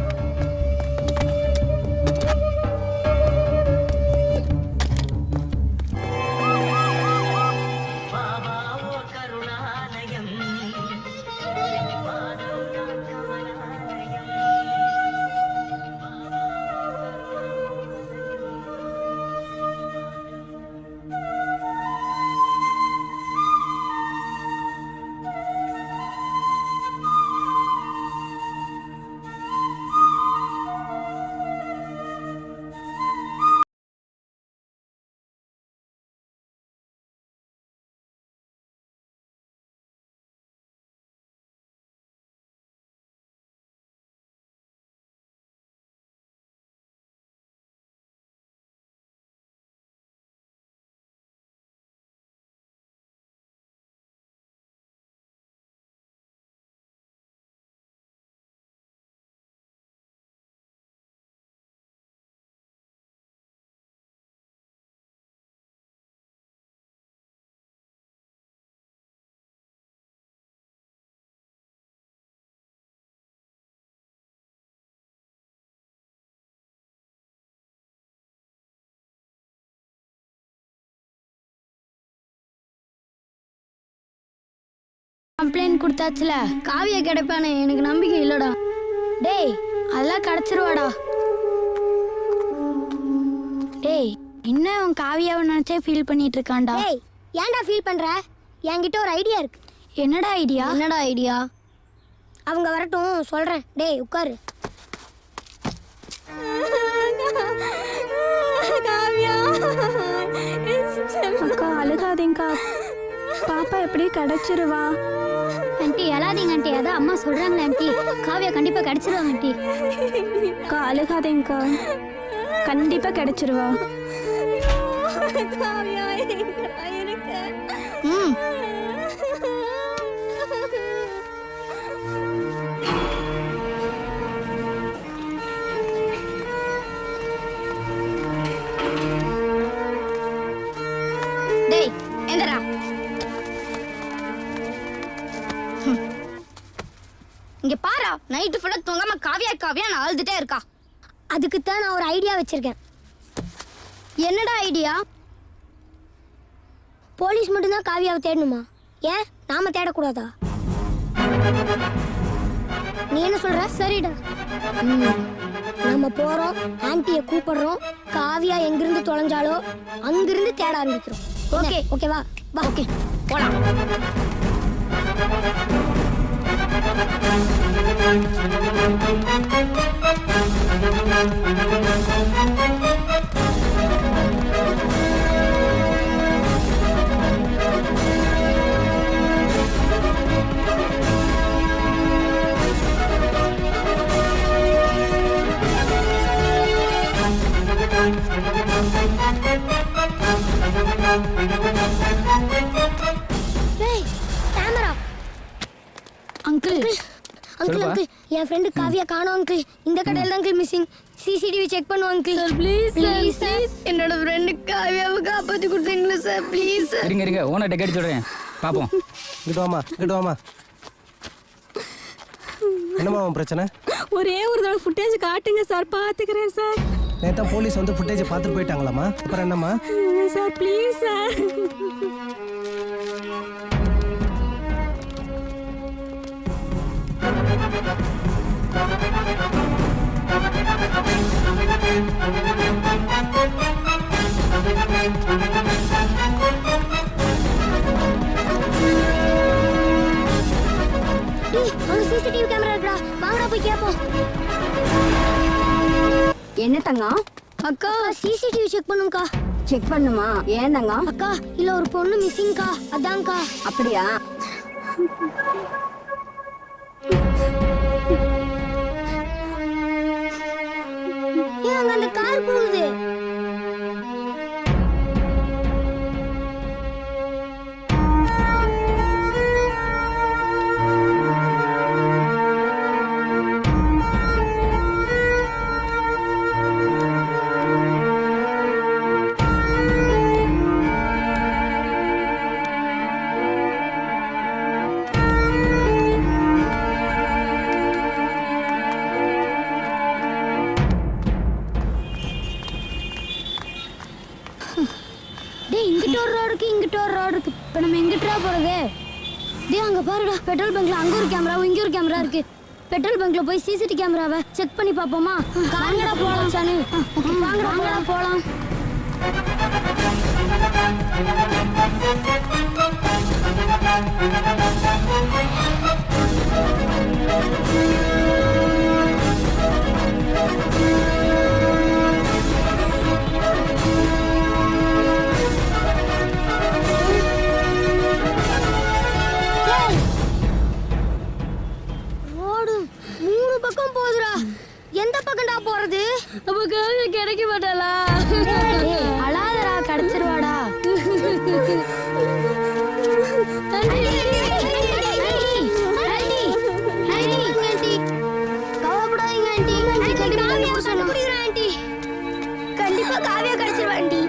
கம்ப்ளைண்ட் கொடுத்தாச்சுல, காவியா கிடைப்பானே எனக்கு நம்பிக்கை இல்லடா. டேய் அதெல்லாம் கிடைச்சிருவாடா. டேய் இன்னும் அவன் காவியாவை நினைச்சே ஃபீல் பண்ணிட்டு இருக்கான்டா. டேய் ஏன்டா ஃபீல் பண்ற? என்கிட்ட ஒரு ஐடியா இருக்கு. என்னடா ஐடியா? என்னடா ஐடியா? அவங்க வரட்டும் சொல்றேன். டேய் உட்காரு. அக்கா அழுகாதீங்கக்கா, பாப்பா எப்படி கிடைச்சிருவா? ஆண்டி அழாதீங்க ஆண்டி, அதான் அம்மா சொல்றாங்களே ஆண்டி, காவியா கண்டிப்பா கிடைச்சிருவாங்க ஆண்டி. அக்கா அழுகாதீங்கக்கா, கண்டிப்பா கிடைச்சிருவா. ம் டேய் எந்திரா. இங்க பாரா, நைட்டு ஃபுல்லா தூங்காம காவியா காவியா நான் அழுதுட்டே இருக்கா. அதுக்கு தான் நான் ஒரு ஐடியா வச்சிருக்கேன். என்னடா ஐடியா? போலீஸ் மட்டும்தான் காவியாவை தேடணுமா? ஏன் நாம தேடக்கூடாதா? நீ என்ன சொல்ற? சரிடா. நம்ம போறோம், ஆன்ட்டியை கூப்பிடுறோம், காவியா எங்கிருந்து தொலைஞ்சாலோ அங்கிருந்து தேட ஆரம்பிக்கிறோம். ஓகே ஓகேவா? வா. ஓகே போலாம். டேய் கேமரா. அங்கிள் அங்கிள் அங்கிள் என் ஃப்ரெண்டு காவியா காணோம் அங்கிள். இந்த கடையில தான் அங்கிள் மிஸ்ஸிங். சிசிடிவி செக் பண்ணுவோம் அங்கிள். ப்ளீஸ் ப்ளீஸ் என்னோட ஃப்ரெண்டு காவியாவை காப்பாத்தி கொடுத்தீங்களா சார்? Please sir. இருங்க இருங்க, ஓனர்கிட்ட கேட்டு சொல்றேன், பாப்போம். இங்கிட்டு வாமா, இங்கிட்டு வாமா. என்னம்மா உன் பிரச்சனை? ஒரே ஒரு தடவை ஃபுட்டேஜ் காட்டுங்க சார், பாத்துக்கிறேன் சார். நேத்தா போலீஸ் வந்து ஃபுட்டேஜை பார்த்துட்டு போயிட்டாங்களாம்மா? அப்புறம் என்னம்மா? Sir please sir. டேய் அங்க சிசிடிவி கேமரா இருக்குடா. வாங்கடா போய் கேப்போம். என்ன தங்கம்? அக்கா சிசிடிவி செக் பண்ணுங்கக்கா. செக் பண்ணுமா? ஏன் தங்கம்? அக்கா இல்ல ஒரு பொண்ணு மிஸ்ஸிங்க்கா. அதான்க்கா. அப்படியா? ஏன் அங்க அந்த கார் போகுது? இப்போ நம்ம எங்கிட்டா போறது? டேய் அங்க பாருடா, பெட்ரோல் பங்க்ல அங்க ஒரு கேமராவும் இங்க ஒரு கேமரா இருக்கு. பெட்ரோல் பங்க்ல போய் சிசிடி கேமராவை செக் பண்ணி பாப்போமா? வாங்கடா போலாம் சானு. வாங்கடா போலாம். ரோடு 3 பக்கம் போகுதுடா. எந்த பக்கம்டா போறது? நமக்கு கிடைக்க மாட்டாளா? அழாதடா, கிடைச்சிருவாடா. கண்டிப்பா காவியா கிடைச்சிருவா ஆண்டி.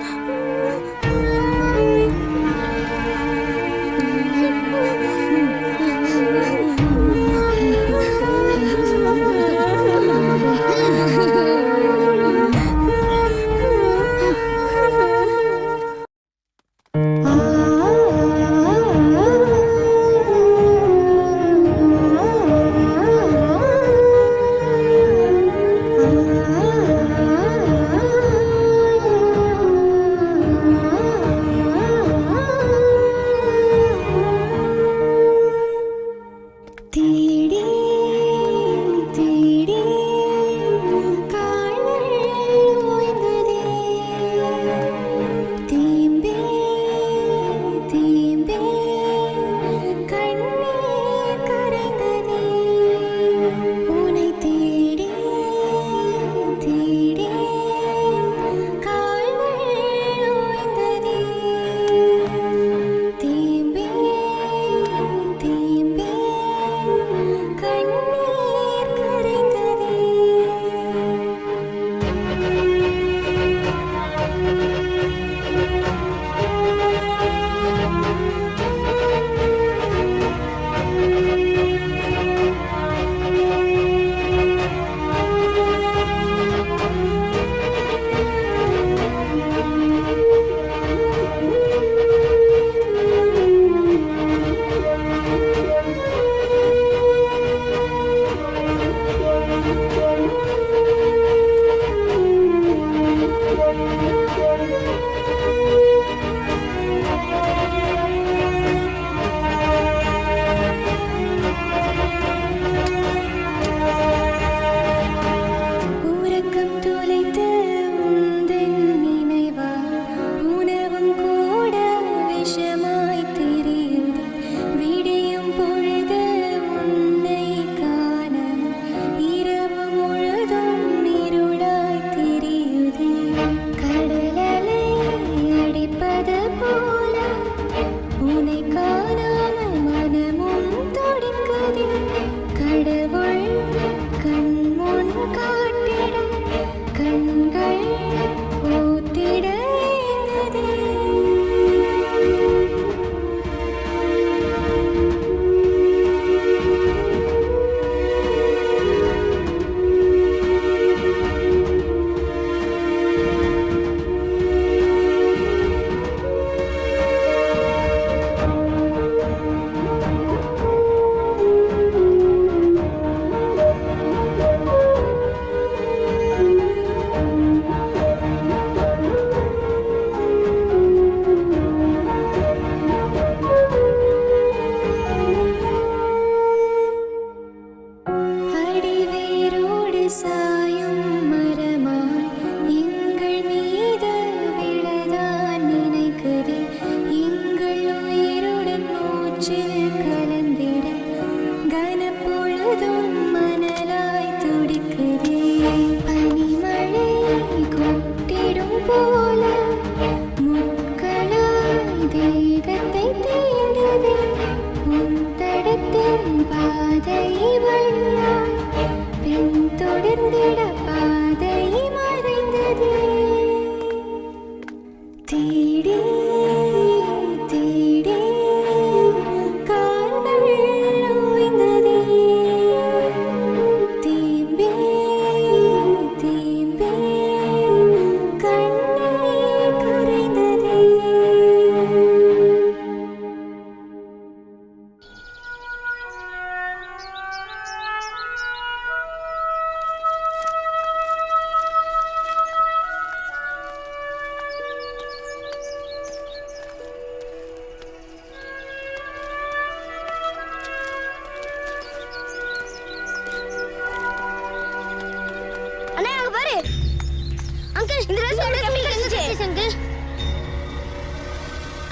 அங்கிள் இந்த ட்ரெஸ் எப்படி கிடைச்சது அங்கிள்?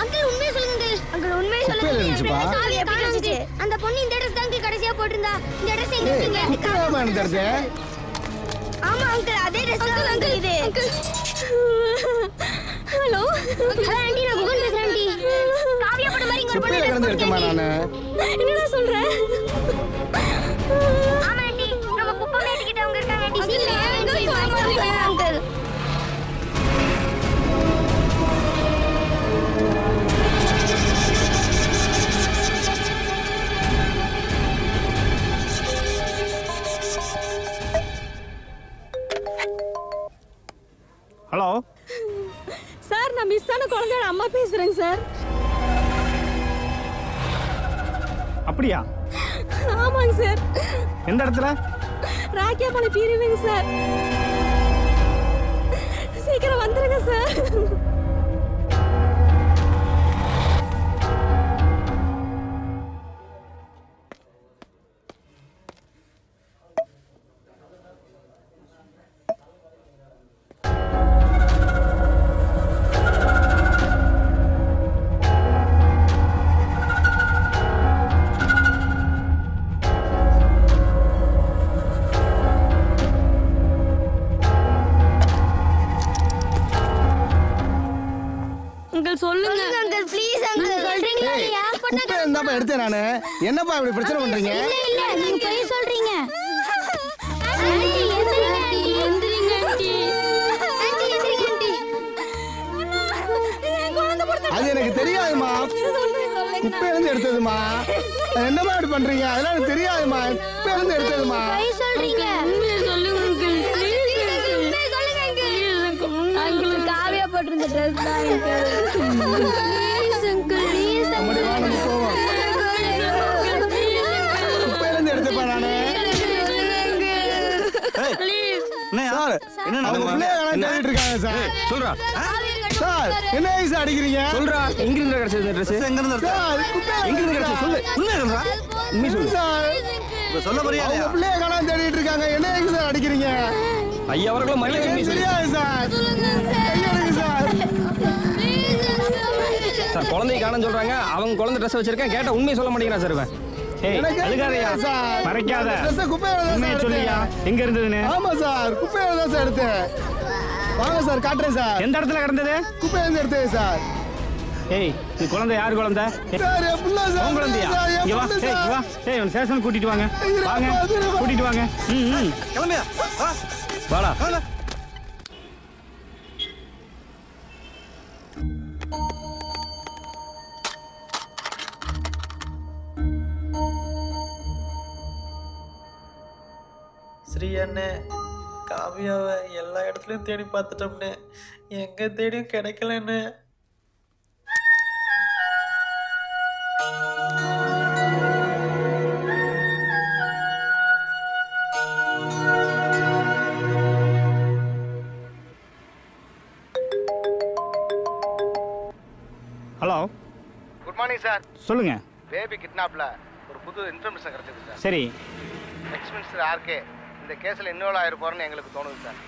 அங்கிள் உண்மையை சொல்லுங்க அங்கிள் உண்மையை குப்பையில இருந்துச்சுப்பா. சாவி எப்படி கிடைச்சது? அந்த பொண்ணு இந்த ட்ரெஸ் தான் அங்கிள் கடைசியா போட்டிருந்தா. இந்த ட்ரெஸ் எங்க இருக்குங்க? குப்பையாம இருந்துருச்சு. ஆமா அங்கிள் அதே ட்ரெஸ் தான் அங்கிள் இது. ஹலோ ஹலோ ஆண்டி நான் குகன் பேசுறேன் ஆண்டி. காவியா போட்ட மாதிரி இங்க ஒரு பொண்ணு குப்பையில ட்ரெஸ் கிடந்து எடுத்தமா நானு. என்னடா சொல்ற? ஆமா ஆண்டி நம்ம குப்பை மேட்டிக்கிட்ட அவங்க இருக்காங்க ஆண்டி. சீக்கிரம் வாங்க அங்கிள். ஹலோ சார் நான் மிஸ் ஆன குழந்தையோட அம்மா பேசுறேங்க சார். அப்படியா? ஆமாங்க சார். எந்த இடத்துல? ராக்கியாபாளையம் பிரிவுங்க சார். சீக்கிரம் வந்துருங்க சார். சொல்லுங்க அங்கிள் ப்ளீஸ் அங்கிள் சொல்றீங்களா இல்லையா? குப்பை இருந்தாப்பா எடுத்தேன் நானு. என்னப்பா இப்படி பிரச்சனை பண்றீங்க? இல்ல நீங்க போய் சொல்றீங்க. ஆண்டி எந்திரிங்க ஆண்டி. எந்திரிங்க ஆண்டி. ஆண்டி எந்திரிங்க ஆண்டி. என் குழந்தை போடுற அது எனக்கு தெரியாதுமா. குப்பையில இருந்து எடுத்ததுமா. என்னமா இப்படி பண்றீங்க? அதெல்லாம் எனக்கு தெரியாதுமா. குப்பையில இருந்து எடுத்ததுமா. போய் சொல்றீங்க. சொல்லுங்க அங்கிள். சொல்லுங்க அங்கிள். அங்கிள் காவியா போட்டிருந்த ட்ரெஸ் தான் அங்கிள். ப்ளீஸ் அங்கிள் ப்ளீஸ் நம்மடி வா நம்ம போவோம். குப்பையில இருந்து எடுத்தப்பா நானு. என்னையா? சார், என்ன அவங்க நடக்குது? பிள்ளைய காணோம்னு தேடிட்டு இருக்காங்க சார். சொல்றா சார், என்ன ஏன் சார் அடிக்கிறீங்க? சொல்றா எங்க இருந்து கிடைச்சது இந்த ட்ரெஸ்? Dress எங்க இருந்து எடுத்த? சார், குப்பையில எங்க இருந்து கிடைச்சது சொல்லு. உண்மையா சொல்றா? உண்மை சொல்லு. சார், இப்ப சொல்ல போறியா அவங்க இல்லையா? பிள்ளைய காணோம்னு தேடிட்டு இருக்காங்க. என்ன ஏன் சார் அடிக்கிறீங்க? ஐயா அவர்களும் மரியாதை எனக்கு உண்மை சொல்லு. தெரியாது சார். கையெடுங்க சார். சார் குழந்தை காணன்னு சொல்றாங்க. அவங்க குழந்தை ட்ரெஸ் வச்சிருக்கேன். கேட்டா உண்மையை சொல்ல மாட்டேங்கிறான் சார் இவன். ஏய் எனக்கு அழுகாதயா சார். மறைக்காத. அந்த dress குப்பையில தான் உண்மையை சார் சொல்லியா எடுத்தேன். எங்க இருந்ததுன்னு? ஆமா சார், குப்பையில தான் சார் எடுத்தேன். வாங்க சார், காட்டுறேன் சார். எந்த இடத்துல கிடந்தது? குப்பையில இருந்து எடுத்தேன் சார். ஏய் இது குழந்தை யார் குழந்தை? சார், என் புள்ள சார். உன் குழந்தையா? சார், என் இங்க வா. புள்ள ஏய் இங்க சார். வா. ஏய் இவன் ஸ்டேஷன் கூட்டிட்டு வாங்க. வாங்க. கூட்டிட்டு வாங்க. ம். கிளம்பியா? வா. வாடா. கிளம்பு. ஸ்ரீ அண்ணே, காவியாவை எல்லா இடத்துலையும் தேடி பார்த்துட்டோம்னே, எங்கே தேடியும் கிடைக்கலண்ணே. Hello good morning sir. சொல்லுங்க. பேபி கிட்னாப்ல ஒரு புது இன்ஃபர்மேஷன் கிடைச்சது சார். சரி எக்ஸ் மினிஸ்டர் ஆர்கே இந்த கேஸ்ல இன்வால்வ் ஆயிருப்பாருன்னு எங்களுக்கு தோணுது சார்.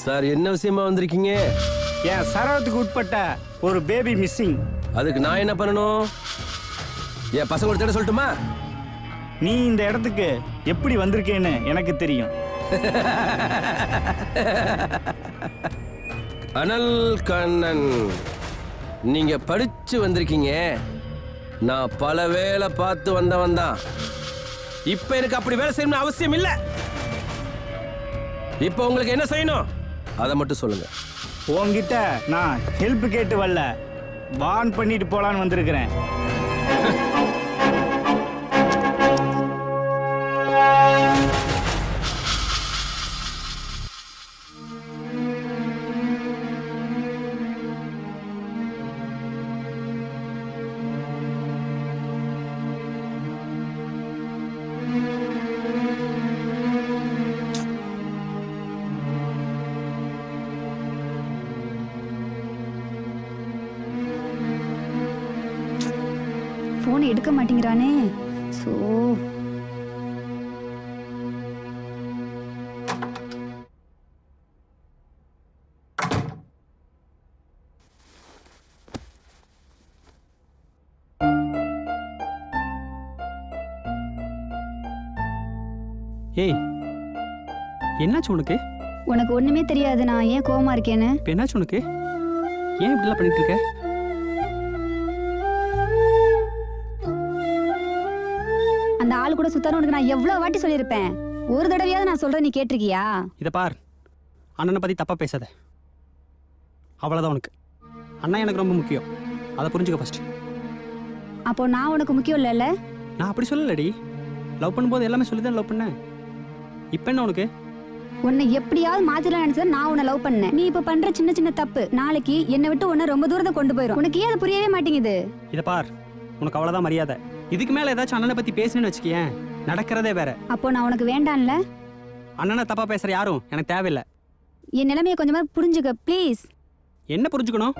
சார் என்ன விஷயமா வந்திருக்கீங்க? என் சரவத்துக்கு உட்பட்ட ஒரு பேபி மிஸ்ஸிங். அதுக்கு நான் என்ன பண்ணணும்? என் பசங்க தேட சொல்லட்டுமா? நீ இந்த இடத்துக்கு எப்படி வந்திருக்கேன்னு எனக்கு தெரியும். அனல் கண்ணன் நீங்க படிச்சு வந்திருக்கீங்க, நான் பல வேலை பார்த்து வந்தவன் தான். இப்ப எனக்கு அப்படி வேலை செய்யணும்னு அவசியம் இல்லை. இப்ப உங்களுக்கு என்ன செய்யணும் அதை மட்டும் சொல்லுங்க. உன்கிட்ட நான் ஹெல்ப் கேட்டு வரல, வான் பண்ணிட்டு போலான்னு வந்திருக்கிறேன். போன் எடுக்க மாட்டேங்கிறானே. சோ ஏய், என்னாச்சு உனக்கு? உனக்கு ஒண்ணுமே தெரியாது நான் ஏன் கோவமா இருக்கேன்னு. இப்போ என்னாச்சு உனக்கு? ஏன் இப்படிலாம் பண்ணிட்டு இருக்க? அந்த ஆள் கூட சுத்தாரு உனக்கு நான் எவ்வளவு வாட்டி சொல்லியிருப்பேன். ஒரு தடவையாவது நான் சொல்றேன், நீ கேட்டிருக்கியா? இதை பார், அண்ணனை பற்றி தப்பாக பேசாத. அவ்வளோதான் உனக்கு. அண்ணா எனக்கு ரொம்ப முக்கியம், அதை புரிஞ்சுக்க ஃபர்ஸ்ட். அப்போ நான் உனக்கு முக்கியம் இல்லைல்ல? நான் அப்படி சொல்லலடி. லவ் பண்ணும்போது எல்லாமே சொல்லி தான் லவ் பண்ணேன். இப்போ என்ன உனக்கு? உன்னை எப்படியாவது மாத்திரலாம் நினைச்சா நான் உன்னை லவ் பண்ணேன். நீ இப்ப பண்ற சின்ன சின்ன தப்பு நாளைக்கு என்னை விட்டு உன்னை ரொம்ப தூரத்தை கொண்டு போயிடும். உனக்கு ஏன் அது புரியவே மாட்டேங்குது? இதை பார், உனக்கு அவ்வளோதான் மரியாதை. இதுக்கு மேலே ஏதாச்சும் அண்ணனை பற்றி பேசணும்னு வச்சுக்கேன், நடக்கிறதே வேற. அப்போ நான் உனக்கு வேண்டாம்ல? அண்ணனை தப்பாக பேசுகிற யாரும் எனக்கு தேவையில்லை. என் நிலைமையை கொஞ்சமா புரிஞ்சுக்க ப்ளீஸ். என்ன புரிஞ்சுக்கணும்?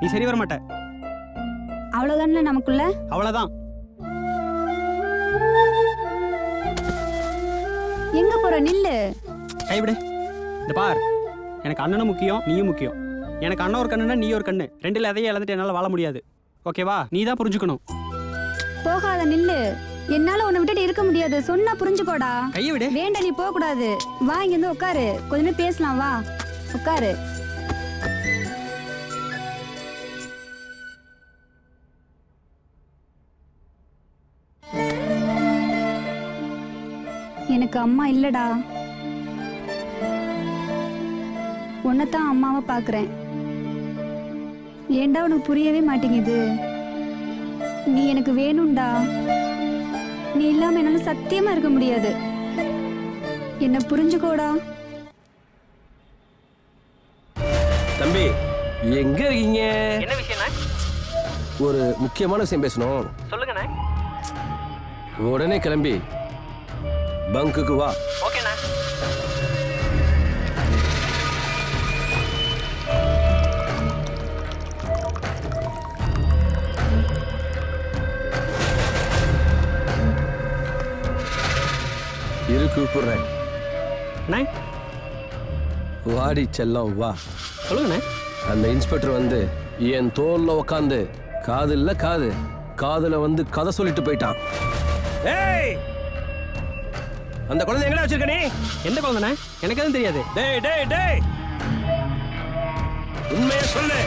நீ சரி வர மாட்ட. அவ்வளவுதான்ல நமக்குள்ள. அவ்வளவுதான். எங்க போற? நில்லு. கைவிடு. இந்த பார், எனக்கு அண்ணனும் முக்கியம், நீயும் முக்கியம். எனக்கு அண்ணன் ஒரு கண்ணுன்னா நீ ஒரு கண்ணு. ரெண்டுல எதையும் இழந்துட்டு என்னால வாழ முடியாது. ஓகேவா? நீ தான் புரிஞ்சுக்கணும். போகாத, நில்லு. என்னால உன்னை விட்டுட்டு இருக்க முடியாது. சொன்னா புரிஞ்சுக்கோடா. கையை விடு. வேண்டாம், நீ போக கூடாது. வா, இங்க இருந்து உட்காரு, கொஞ்ச நேரம் பேசலாம். வா உட்காரு. எனக்கு அம்மா இல்லடா. உன்னைத்தான் அம்மாவை பாக்குறேன். ஏண்டா உனக்கு புரியவே மாட்டேங்குது? நீ எனக்கு வேணும்டா. நீ இல்லாம என்னால சத்தியமா இருக்க முடியாது. என்ன புரிஞ்சுக்கோடா. தம்பி, எங்க இருக்கீங்க? என்ன விஷயம்னா? ஒரு முக்கியமான விஷயம் பேசணும். சொல்லுங்கண்ணே. உடனே கிளம்பி பங்குக்கு வா. ஓகேண்ணா. இரு, கூப்பிடுறேன். அண்ணே. வாடி செல்லம் வா. சொல்லுங்கண்ணே. அந்த இன்ஸ்பெக்டர் வந்து என் தோல்ல உக்காந்து காது இல்ல காதுல வந்து கதை சொல்லிட்டு போயிட்டான். ஏய், அந்த குழந்தை எங்கடா வச்சிருக்க நீ? எந்த குழந்தைண்ணே? எனக்கு எதுவும் தெரியாது. டேய் டேய் டேய், உண்மையை சொல்லு.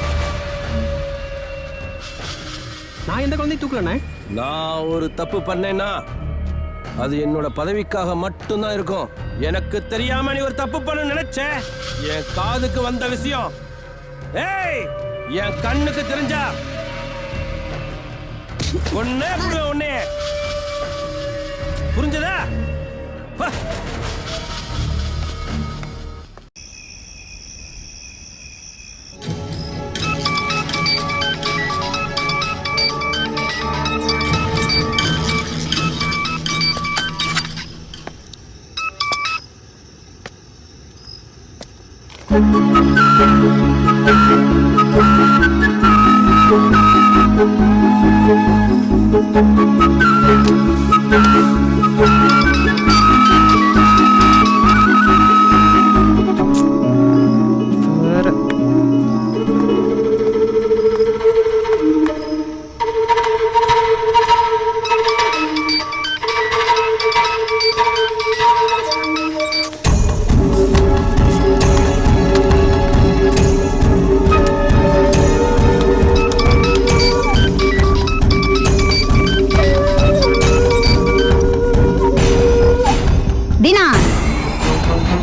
நான் எந்த குழந்தையும் தூக்கலண்ணே. நான் ஒரு தப்பு பண்ணேன்னா அது என்னோட பதவிக்காக மட்டும்தான் இருக்கும். எனக்கு தெரியாம நீ ஒரு தப்பு பண்ண நினைச்ச, என் காதுக்கு வந்த விஷயம் ஏய் என் கண்ணுக்கு தெரிஞ்சா ஒன்னே ஒன்னே புரிஞ்சதா?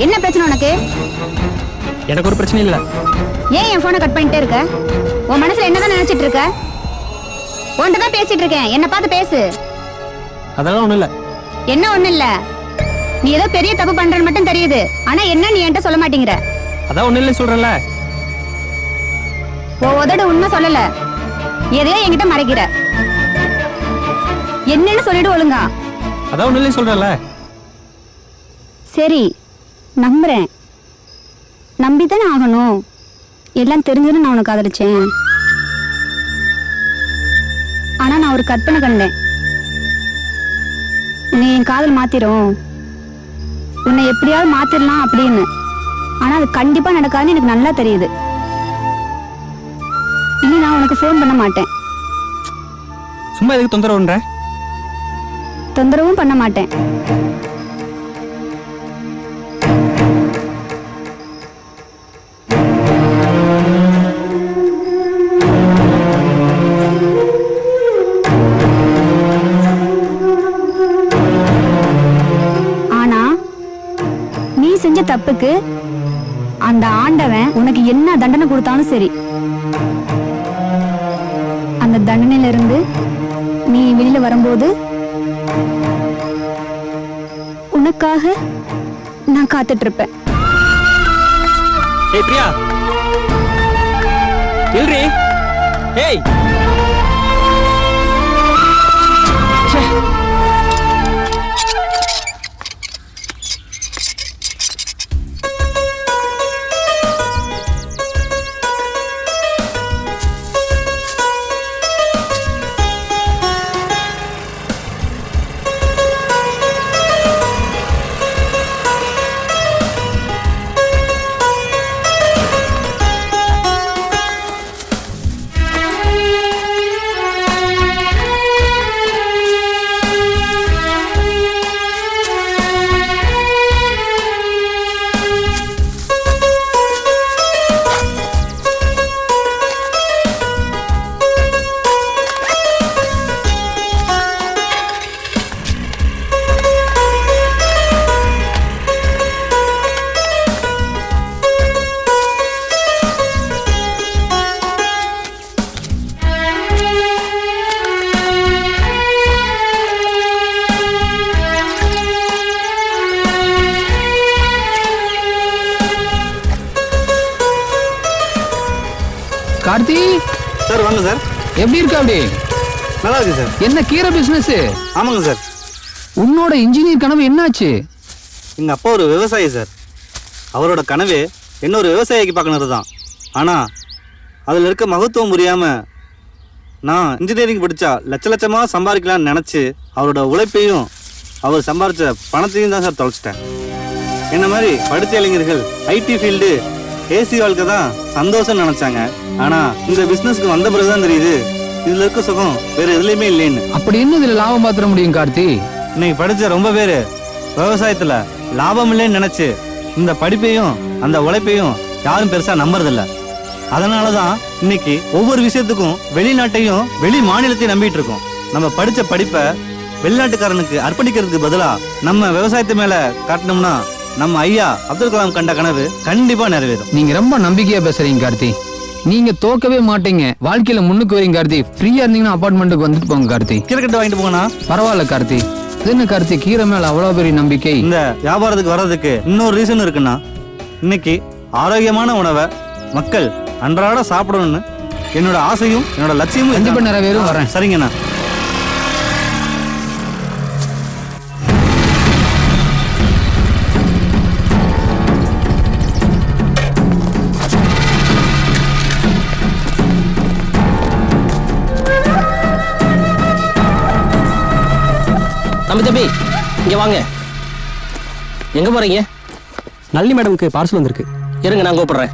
என்ன பிரச்சனை உனக்கு? எனக்கு ஒரு பிரச்சனை இல்லை. ஏன் என் போனை கட் பண்ணிட்டே இருக்க? உன் மனசுல என்னதான் நினைச்சிட்டு இருக்க? உன்கிட்ட தான் பேசிட்டு இருக்கேன், என்ன பார்த்து பேசு. அதெல்லாம் ஒன்றும் இல்லை. என்ன ஒண்ணும் இல்ல? நீ ஏதோ பெரிய தப்பு பண்றன்னு மட்டும் தெரியுது, ஆனா என்ன நீ என்கிட்ட சொல்ல மாட்டேங்கிற. அதான் ஒன்றும் இல்லை சொல்கிறேன்ல. உதடு உண்மை சொல்லல, எதையோ என்கிட்ட மறைக்கிற. என்னன்னு சொல்லிட்டு ஒழுங்கா. அதான் ஒன்றும் இல்லை சொல்கிறேன்ல. சரி, நம்புறேன். நம்பித்தானே ஆகணும். எல்லாம் தெரிஞ்சுன்னு நான் உனக்கு காதலிச்சேன். ஆனா நான் ஒரு கற்பனை கண்டேன். உன்னை என் காதல் மாத்திரும், உன்னை எப்படியாவது மாத்திரலாம் அப்படின்னு. ஆனா அது கண்டிப்பா நடக்காதுன்னு எனக்கு நல்லா தெரியுது. இனி நான் உனக்கு ஃபோன் பண்ண மாட்டேன். சும்மா எதுக்கு தொந்தரவுன்ற? தொந்தரவும் பண்ண மாட்டேன். ஆனா நீ செஞ்ச தப்புக்கு அந்த ஆண்டவன் உனக்கு என்ன தண்டனை கொடுத்தாலும் சரி, அந்த தண்டனையில இருந்து நீ வெளியில வரும்போது உனக்காக நான் காத்துட்டு இருப்பேன். ஏய் பிரியா, இல்லரி. ஏய் கார்த்தி சார் வாங்க சார். எப்படி இருக்க? அப்படி நல்லா இருக்கு சார். என்ன கீரை பிசினஸ்? ஆமாங்க சார். உன்னோட இன்ஜினியர் கனவு என்னாச்சு? எங்கள் அப்பா ஒரு விவசாயி சார். அவரோட கனவே இன்னொரு விவசாயிக்கு பார்க்கணுது தான். ஆனால் அதில் இருக்க மகத்துவம் புரியாமல் நான் இன்ஜினியரிங் படித்தா லட்சமாக சம்பாதிக்கலாம்னு நினச்சி அவரோட உழைப்பையும் அவர் சம்பாதிச்ச பணத்தையும் தான் சார் தொலைச்சிட்டேன். என்ன மாதிரி படித்த இளைஞர்கள் ஐடி ஃபீல்டு ஏசி வாழ்க்கை தான் சந்தோஷம் நினச்சாங்க. ஆனால் இந்த பிஸ்னஸ்க்கு வந்த பிறகு தான் தெரியுது இதில் இருக்க சுகம் வேறு எதுலேயுமே இல்லைன்னு. அப்படி என்ன இதில் லாபம் பார்த்துட முடியும் கார்த்தி? இன்னைக்கு படித்த ரொம்ப பேர் விவசாயத்தில் லாபம் இல்லைன்னு நினச்சி இந்த படிப்பையும் அந்த உழைப்பையும் யாரும் பெருசாக நம்புறதில்ல. அதனால தான் இன்னைக்கு ஒவ்வொரு விஷயத்துக்கும் வெளிநாட்டையும் வெளி மாநிலத்தையும் நம்பிட்டு இருக்கோம். நம்ம படித்த படிப்பை வெளிநாட்டுக்காரனுக்கு அர்ப்பணிக்கிறதுக்கு பதிலாக நம்ம விவசாயத்து மேலே காட்டினோம்னா நம்ம ஐயா அப்துல் கலாம் கண்ட கனவு கண்டிப்பா நிறைவேறும். நீங்க ரொம்ப நம்பிக்கையா பேசுறீங்க கார்த்தி. நீங்க தோக்கவே மாட்டீங்க, வாழ்க்கையில முன்னுக்கு வரீங்க கார்த்தி. ஃப்ரீயா இருந்தீங்கன்னா அபார்ட்மெண்ட்டுக்கு வந்துட்டு போங்க கார்த்தி. கீரை கட்டு வாங்கிட்டு போங்கண்ணா. பரவாயில்ல கார்த்தி. என்ன கார்த்தி கீரை மேல அவ்வளவு பெரிய நம்பிக்கை? இந்த வியாபாரத்துக்கு வர்றதுக்கு இன்னொரு ரீசன் இருக்குண்ணா. இன்னைக்கு ஆரோக்கியமான உணவை மக்கள் அன்றாட சாப்பிடணும்னு என்னோட ஆசையும் என்னோட லட்சியமும் கண்டிப்பா நிறைவேறும். வரேன். சரிங்கண்ணா. தம்பி இங்க வாங்க. எங்க போறீங்க? நளினி மேடம்க்கு பார்சல் வந்திருக்கு. இருங்க நான் கூப்பிடுறேன்.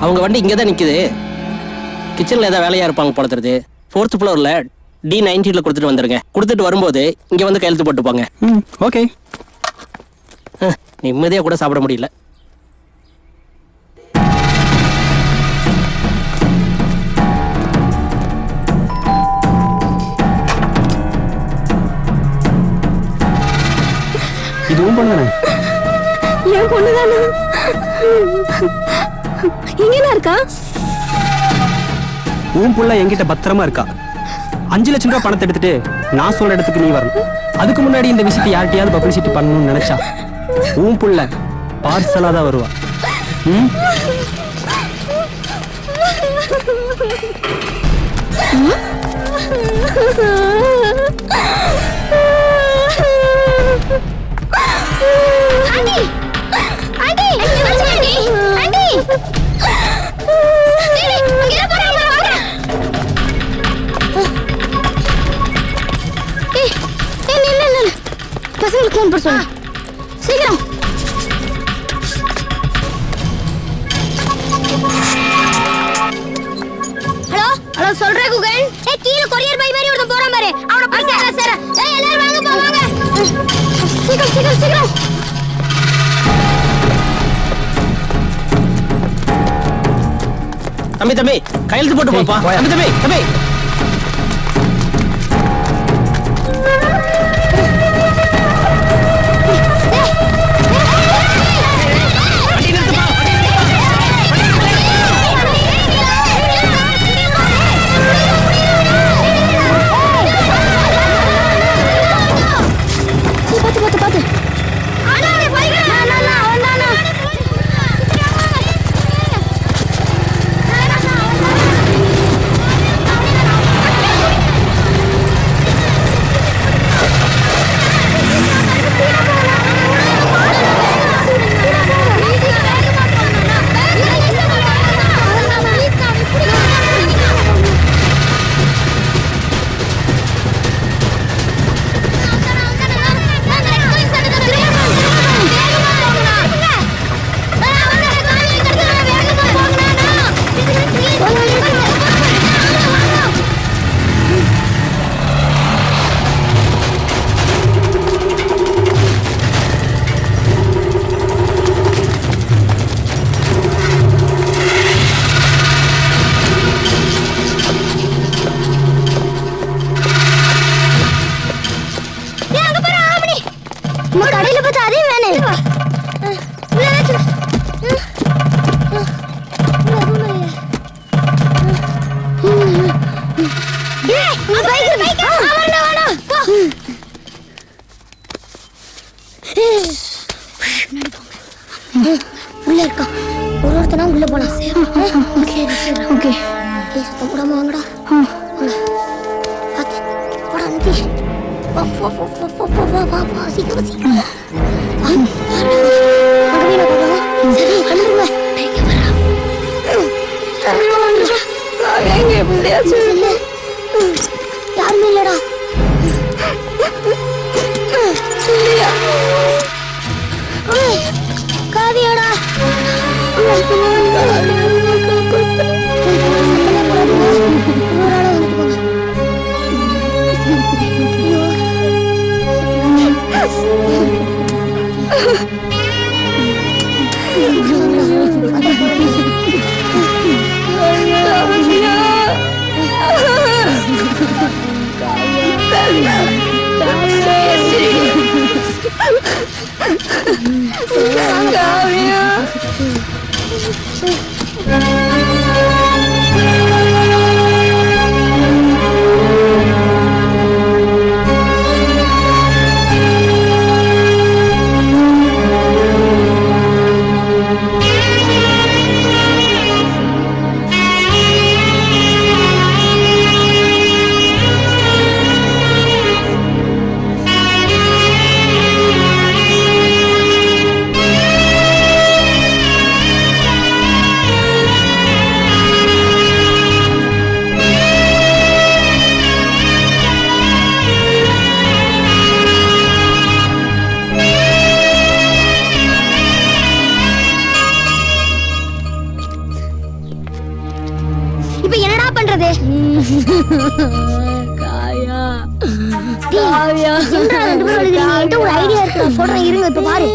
அவங்க வண்டி இங்கே தான் நிற்குது. கிச்சனில் ஏதாவது வேலையாக இருப்பாங்க போல தெரியுது. 4th ஃப்ளோரில் D90 கொடுத்துட்டு வந்துடுங்க. கொடுத்துட்டு வரும்போது இங்கே வந்து கையெழுத்து போட்டுப்பாங்க. ஓகே. நிம்மதியாக கூட சாப்பிட முடியல. உன் பொண்ணு தானே? என் பொண்ணு தானே? இங்கதான் இருக்கா? உன் புள்ள என்கிட்ட பத்திரமா இருக்கா. 5 லட்சம் ரூபாய் பணத்தை எடுத்துட்டு நான் சொல்ற இடத்துக்கு நீ வரணும். அதுக்கு முன்னாடி இந்த விஷயத்தை யார்கிட்டயாவது பப்ளிசிட்டி பண்ணணும்னு நினைச்சா உன் புள்ள பார்சலா தான் வருவா. பசங்களுக்கு ஃபோன் போட சொல்லு சீக்கிரம். ஹலோ ஹலோ சொல்றேன் குகன். ஏய் கீழ கொரியர் பை மாதிரி ஒருத்தன் போறான் பாரு. அவன பாருங்க சார். ஏய் எல்லாரும் வாங்க போவாங்க. சீக்கிரம் சீக்கிரம் சீக்கிரம். தம்பி கையெழுத்து போட்டு போப்பா. தம்பி பாத்து கடையில பார்த்து அதே வேணும். உள்ள இருக்கா ஒருத்தனா உள்ள போலாம். ஓகே சத்தம் போடாம வாங்கடா. பாத்து போடா நிதிஷ். வா சீக்கிரம் சீக்கிரம். சரி வந்துருங்க. எங்க வரா? எங்க எப்படியாச்சு இல்ல யாருமே இல்லடா. காவியாடா ஒரு ஐடியா இருக்கு நான் சொல்றேன் இருங்க இப்ப பாரு.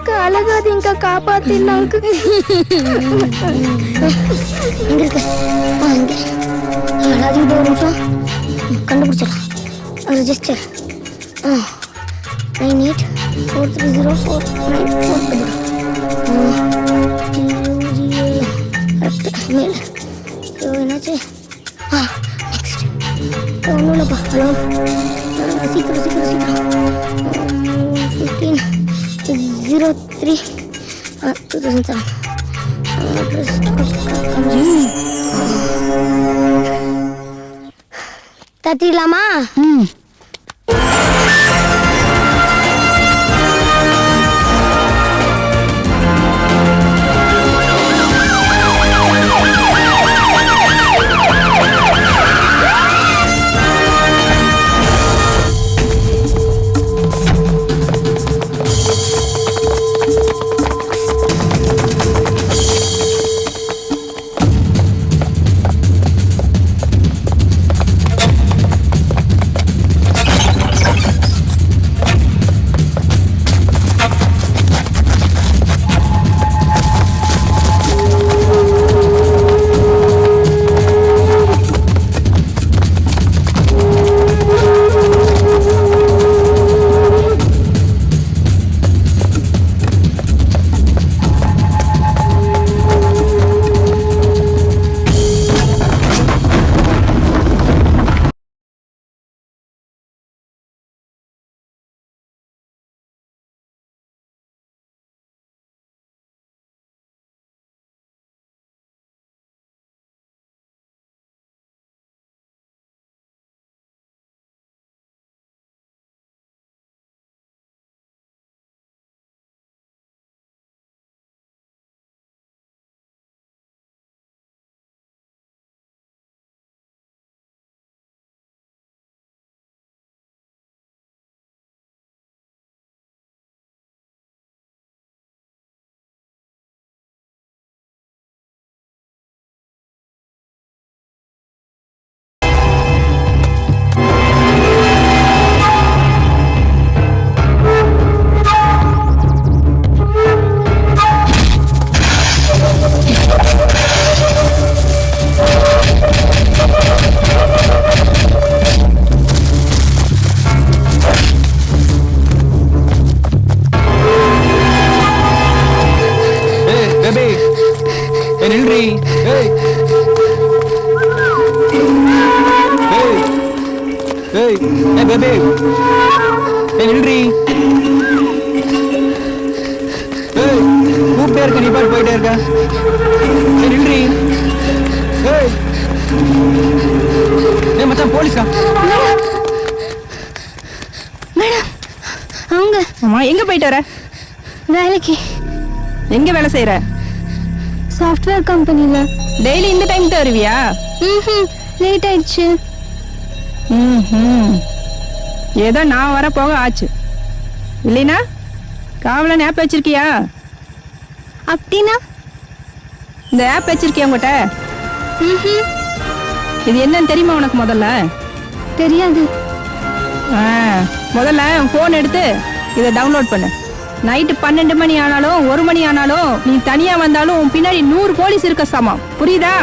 கலகாதீங்க காப்பாத்தினாங்க. எங்க இருக்கு எல்லாத்தையும் ஒரு நிமிஷம் கண்டுபிடிச்சிடலாம். ரெஜிஸ்டர் 98 என்னாச்சு? ஒன்றும் இல்லைப்பா. ஹலோ, சீக்கிரம் 1503 2007 தட்டிடலாமா? கூப்பிட்டே இருக்க, நீ பாட்டு போயிட்டே இருக்க. நில்றி. மச்சான் போலீஸா? மேடம் அவங்க அம்மா எங்க போயிட்டு வர? வேலைக்கு. எங்க வேலை செய்யற? சாஃப்ட்வேர் கம்பெனில. டெய்லி இந்த டைம் தான் வருவியா? லேட் ஆயிடுச்சு. ஏதோ நான் வர போக ஆச்சு. இல்லைனா காவலன் ஆப் வச்சிருக்கியா? அப்படின்னா இந்த ஆப் வச்சிருக்கியா உங்ககிட்ட? இது என்னன்னு தெரியுமா உனக்கு? முதல்ல தெரியாது. முதல்ல போன் எடுத்து இதை டவுன்லோட் பண்ணு. நைட்டு 12 மணி ஆனாலும் 1 மணி ஆனாலும் நீ தனியா வந்தாலும் உன் பின்னாடி 100 போலீஸ் இருக்க சமம். புரியுதா?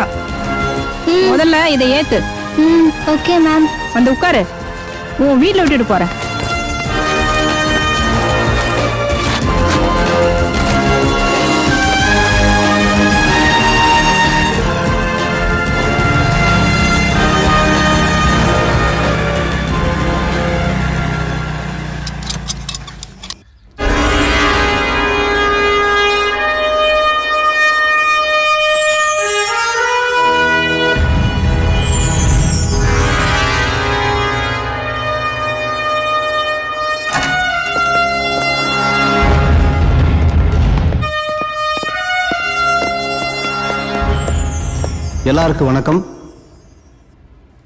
முதல்ல இதை ஏத்து. Okay ma'am. வந்து உட்காரு. உன் வீட்டில் விட்டுட்டு போறேன். எல்லாருக்கும் வணக்கம்.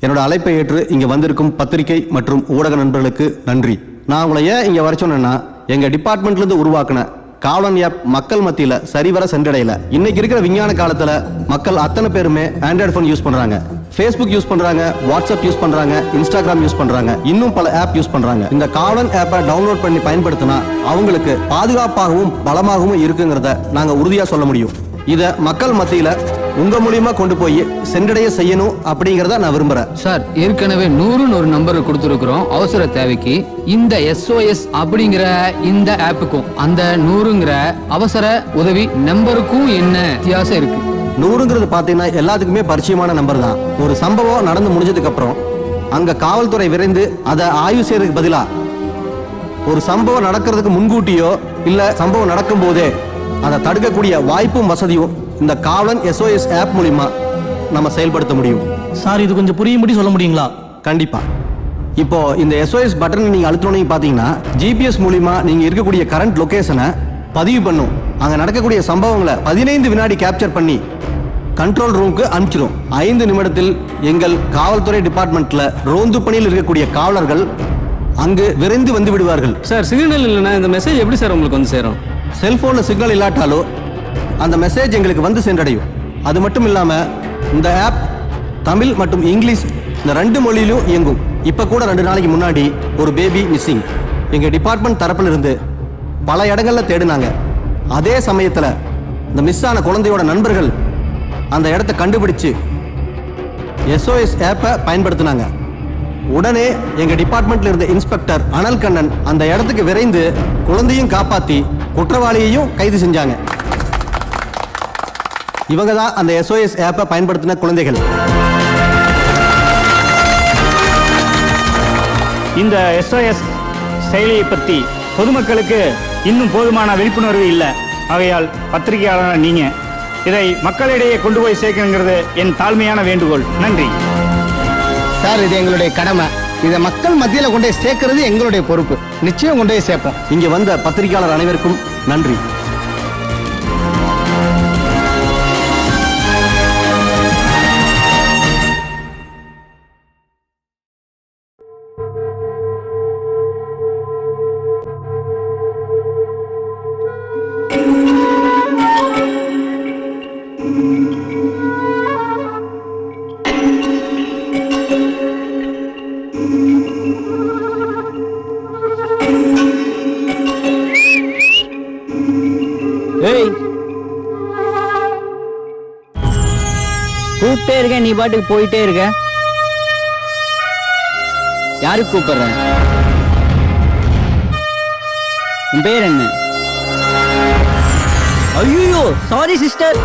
என்னோட அழைப்பை ஏற்று இங்க வந்திருக்கும் பத்திரிகை மற்றும் ஊடக நண்பர்களுக்கு நன்றி. நான் உங்களை ஏன் இங்க வர சொன்னேன்னா, எங்க டிபார்ட்மெண்ட்ல இருந்து உருவாக்கின காவலன் ஆப் மக்கள் மத்தியில சரிவர சென்றடையல. இன்னைக்கு இருக்கிற விஞ்ஞான காலத்துல மக்கள் அத்தனை பேருமே ஆண்ட்ராய்டு போன் யூஸ் பண்றாங்க, ஃபேஸ்புக் யூஸ் பண்றாங்க, வாட்ஸ்அப் யூஸ் பண்றாங்க, இன்ஸ்டாகிராம் யூஸ் பண்றாங்க, இன்னும் பல ஆப் யூஸ் பண்றாங்க. இந்த காவலன் ஆப்பை டவுன்லோட் பண்ணி பயன்படுத்தினா அவங்களுக்கு பாதுகாப்பாகவும் பலமாகவும் இருக்குங்கிறத நாங்க உறுதியா சொல்ல முடியும். இத மக்கள் மத்தியில உங்க மூலியமா கொண்டு போய் சென்றடைய செய்யணும் அப்படிங்கறத நான் விரும்புறேன். சார் ஏற்கனவே 100ன்னு ஒரு நம்பர் கொடுத்துருக்குறோம் அவசர தேவைக்கு. இந்த SOS அப்படிங்கிற இந்த ஆப்புக்கும் அந்த 100ங்கிற அவசர உதவி நம்பருக்கும் என்ன வித்தியாசம் இருக்கு? 100ங்கிறது பாத்தீங்கன்னா எல்லாத்துக்குமே பரிச்சயமான நம்பர் தான். ஒரு சம்பவம் நடந்து முடிஞ்சதுக்கு அப்புறம் அங்க காவல்துறை விரைந்து அதை ஆய்வு செய்யறதுக்கு பதிலா ஒரு சம்பவம் நடக்கிறதுக்கு முன்கூட்டியோ இல்ல சம்பவம் நடக்கும் போதே அதை தடுக்கக்கூடிய வாய்ப்பும் வசதியும் இந்த காவலன் SOS ஆப் மூலியமா நம்ம செயல்படுத்த முடியும். சார் இது கொஞ்சம் புரியும்படி சொல்ல முடியுங்களா? கண்டிப்பா. இப்போ இந்த SOS பட்டன் நீங்க அழுத்தணும்னு பாத்தீங்கன்னா GPS மூலியமா நீங்க இருக்கக்கூடிய கரண்ட் லொகேஷனை பதிவு பண்ணும். அங்க நடக்கக்கூடிய சம்பவங்களை 15 வினாடி கேப்சர் பண்ணி கண்ட்ரோல் ரூமுக்கு அனுப்பிச்சிடும். 5 நிமிடத்தில் எங்கள் காவல்துறை டிபார்ட்மெண்ட்ல ரோந்து பணியில் இருக்கக்கூடிய காவலர்கள் அங்கு விரைந்து வந்து விடுவார்கள். சார் சிக்னல் இல்லைன்னா இந்த மெசேஜ் எப்படி சார் உங்களுக்கு வந்து சேரும்? செல்போன்ல சிக்னல் இல்லாட்டாலோ அந்த மெசேஜ் எங்களுக்கு வந்து சென்றடையும். அது மட்டும் இல்லாம இந்த ஆப் தமிழ் மற்றும் இங்கிலீஷ் இந்த 2 மொழியிலும் இயங்கும். இப்ப கூட 2 நாளைக்கு முன்னாடி ஒரு பேபி மிஸ்ஸிங் எங்க டிபார்ட்மெண்ட் தரப்புல இருந்து பல இடங்கள்ல தேடினாங்க. அதே சமயத்துல இந்த மிஸ் ஆன குழந்தையோட நண்பர்கள் அந்த இடத்தை கண்டுபிடிச்சு SOS ஆப்பை பயன்படுத்தினாங்க. உடனே எங்க டிபார்ட்மெண்ட்ல இருந்த இன்ஸ்பெக்டர் அனல் கண்ணன் அந்த இடத்துக்கு விரைந்து குழந்தையும் காப்பாத்தி குற்றவாளியையும் கைது செஞ்சாங்க. இவங்க தான் அந்த SOS ஆப்பை பயன்படுத்தின குழந்தைகள். இந்த SOS செயலியை பற்றி பொதுமக்களுக்கு இன்னும் போதுமான விழிப்புணர்வு இல்லை. ஆகையால் பத்திரிகையாளர் நீங்க இதை மக்களிடையே கொண்டு போய் சேர்க்கணுங்கிறது என் தாழ்மையான வேண்டுகோள். நன்றி சார். இது எங்களுடைய கடமை. இதை மக்கள் மத்தியில கொண்டு போய் சேர்க்கறது எங்களுடைய பொறுப்பு. நிச்சயம் கொண்டு போய் சேர்ப்போம். இங்க வந்த பத்திரிகையாளர் அனைவருக்கும் நன்றி. கூப்பிட்டே இருக்க, நீ பாட்டுக்கு போயிட்டே இருக்க. யாருக்கு கூப்பிடுற? உன் பேர் என்ன? ஐயோ சாரி சிஸ்டர்.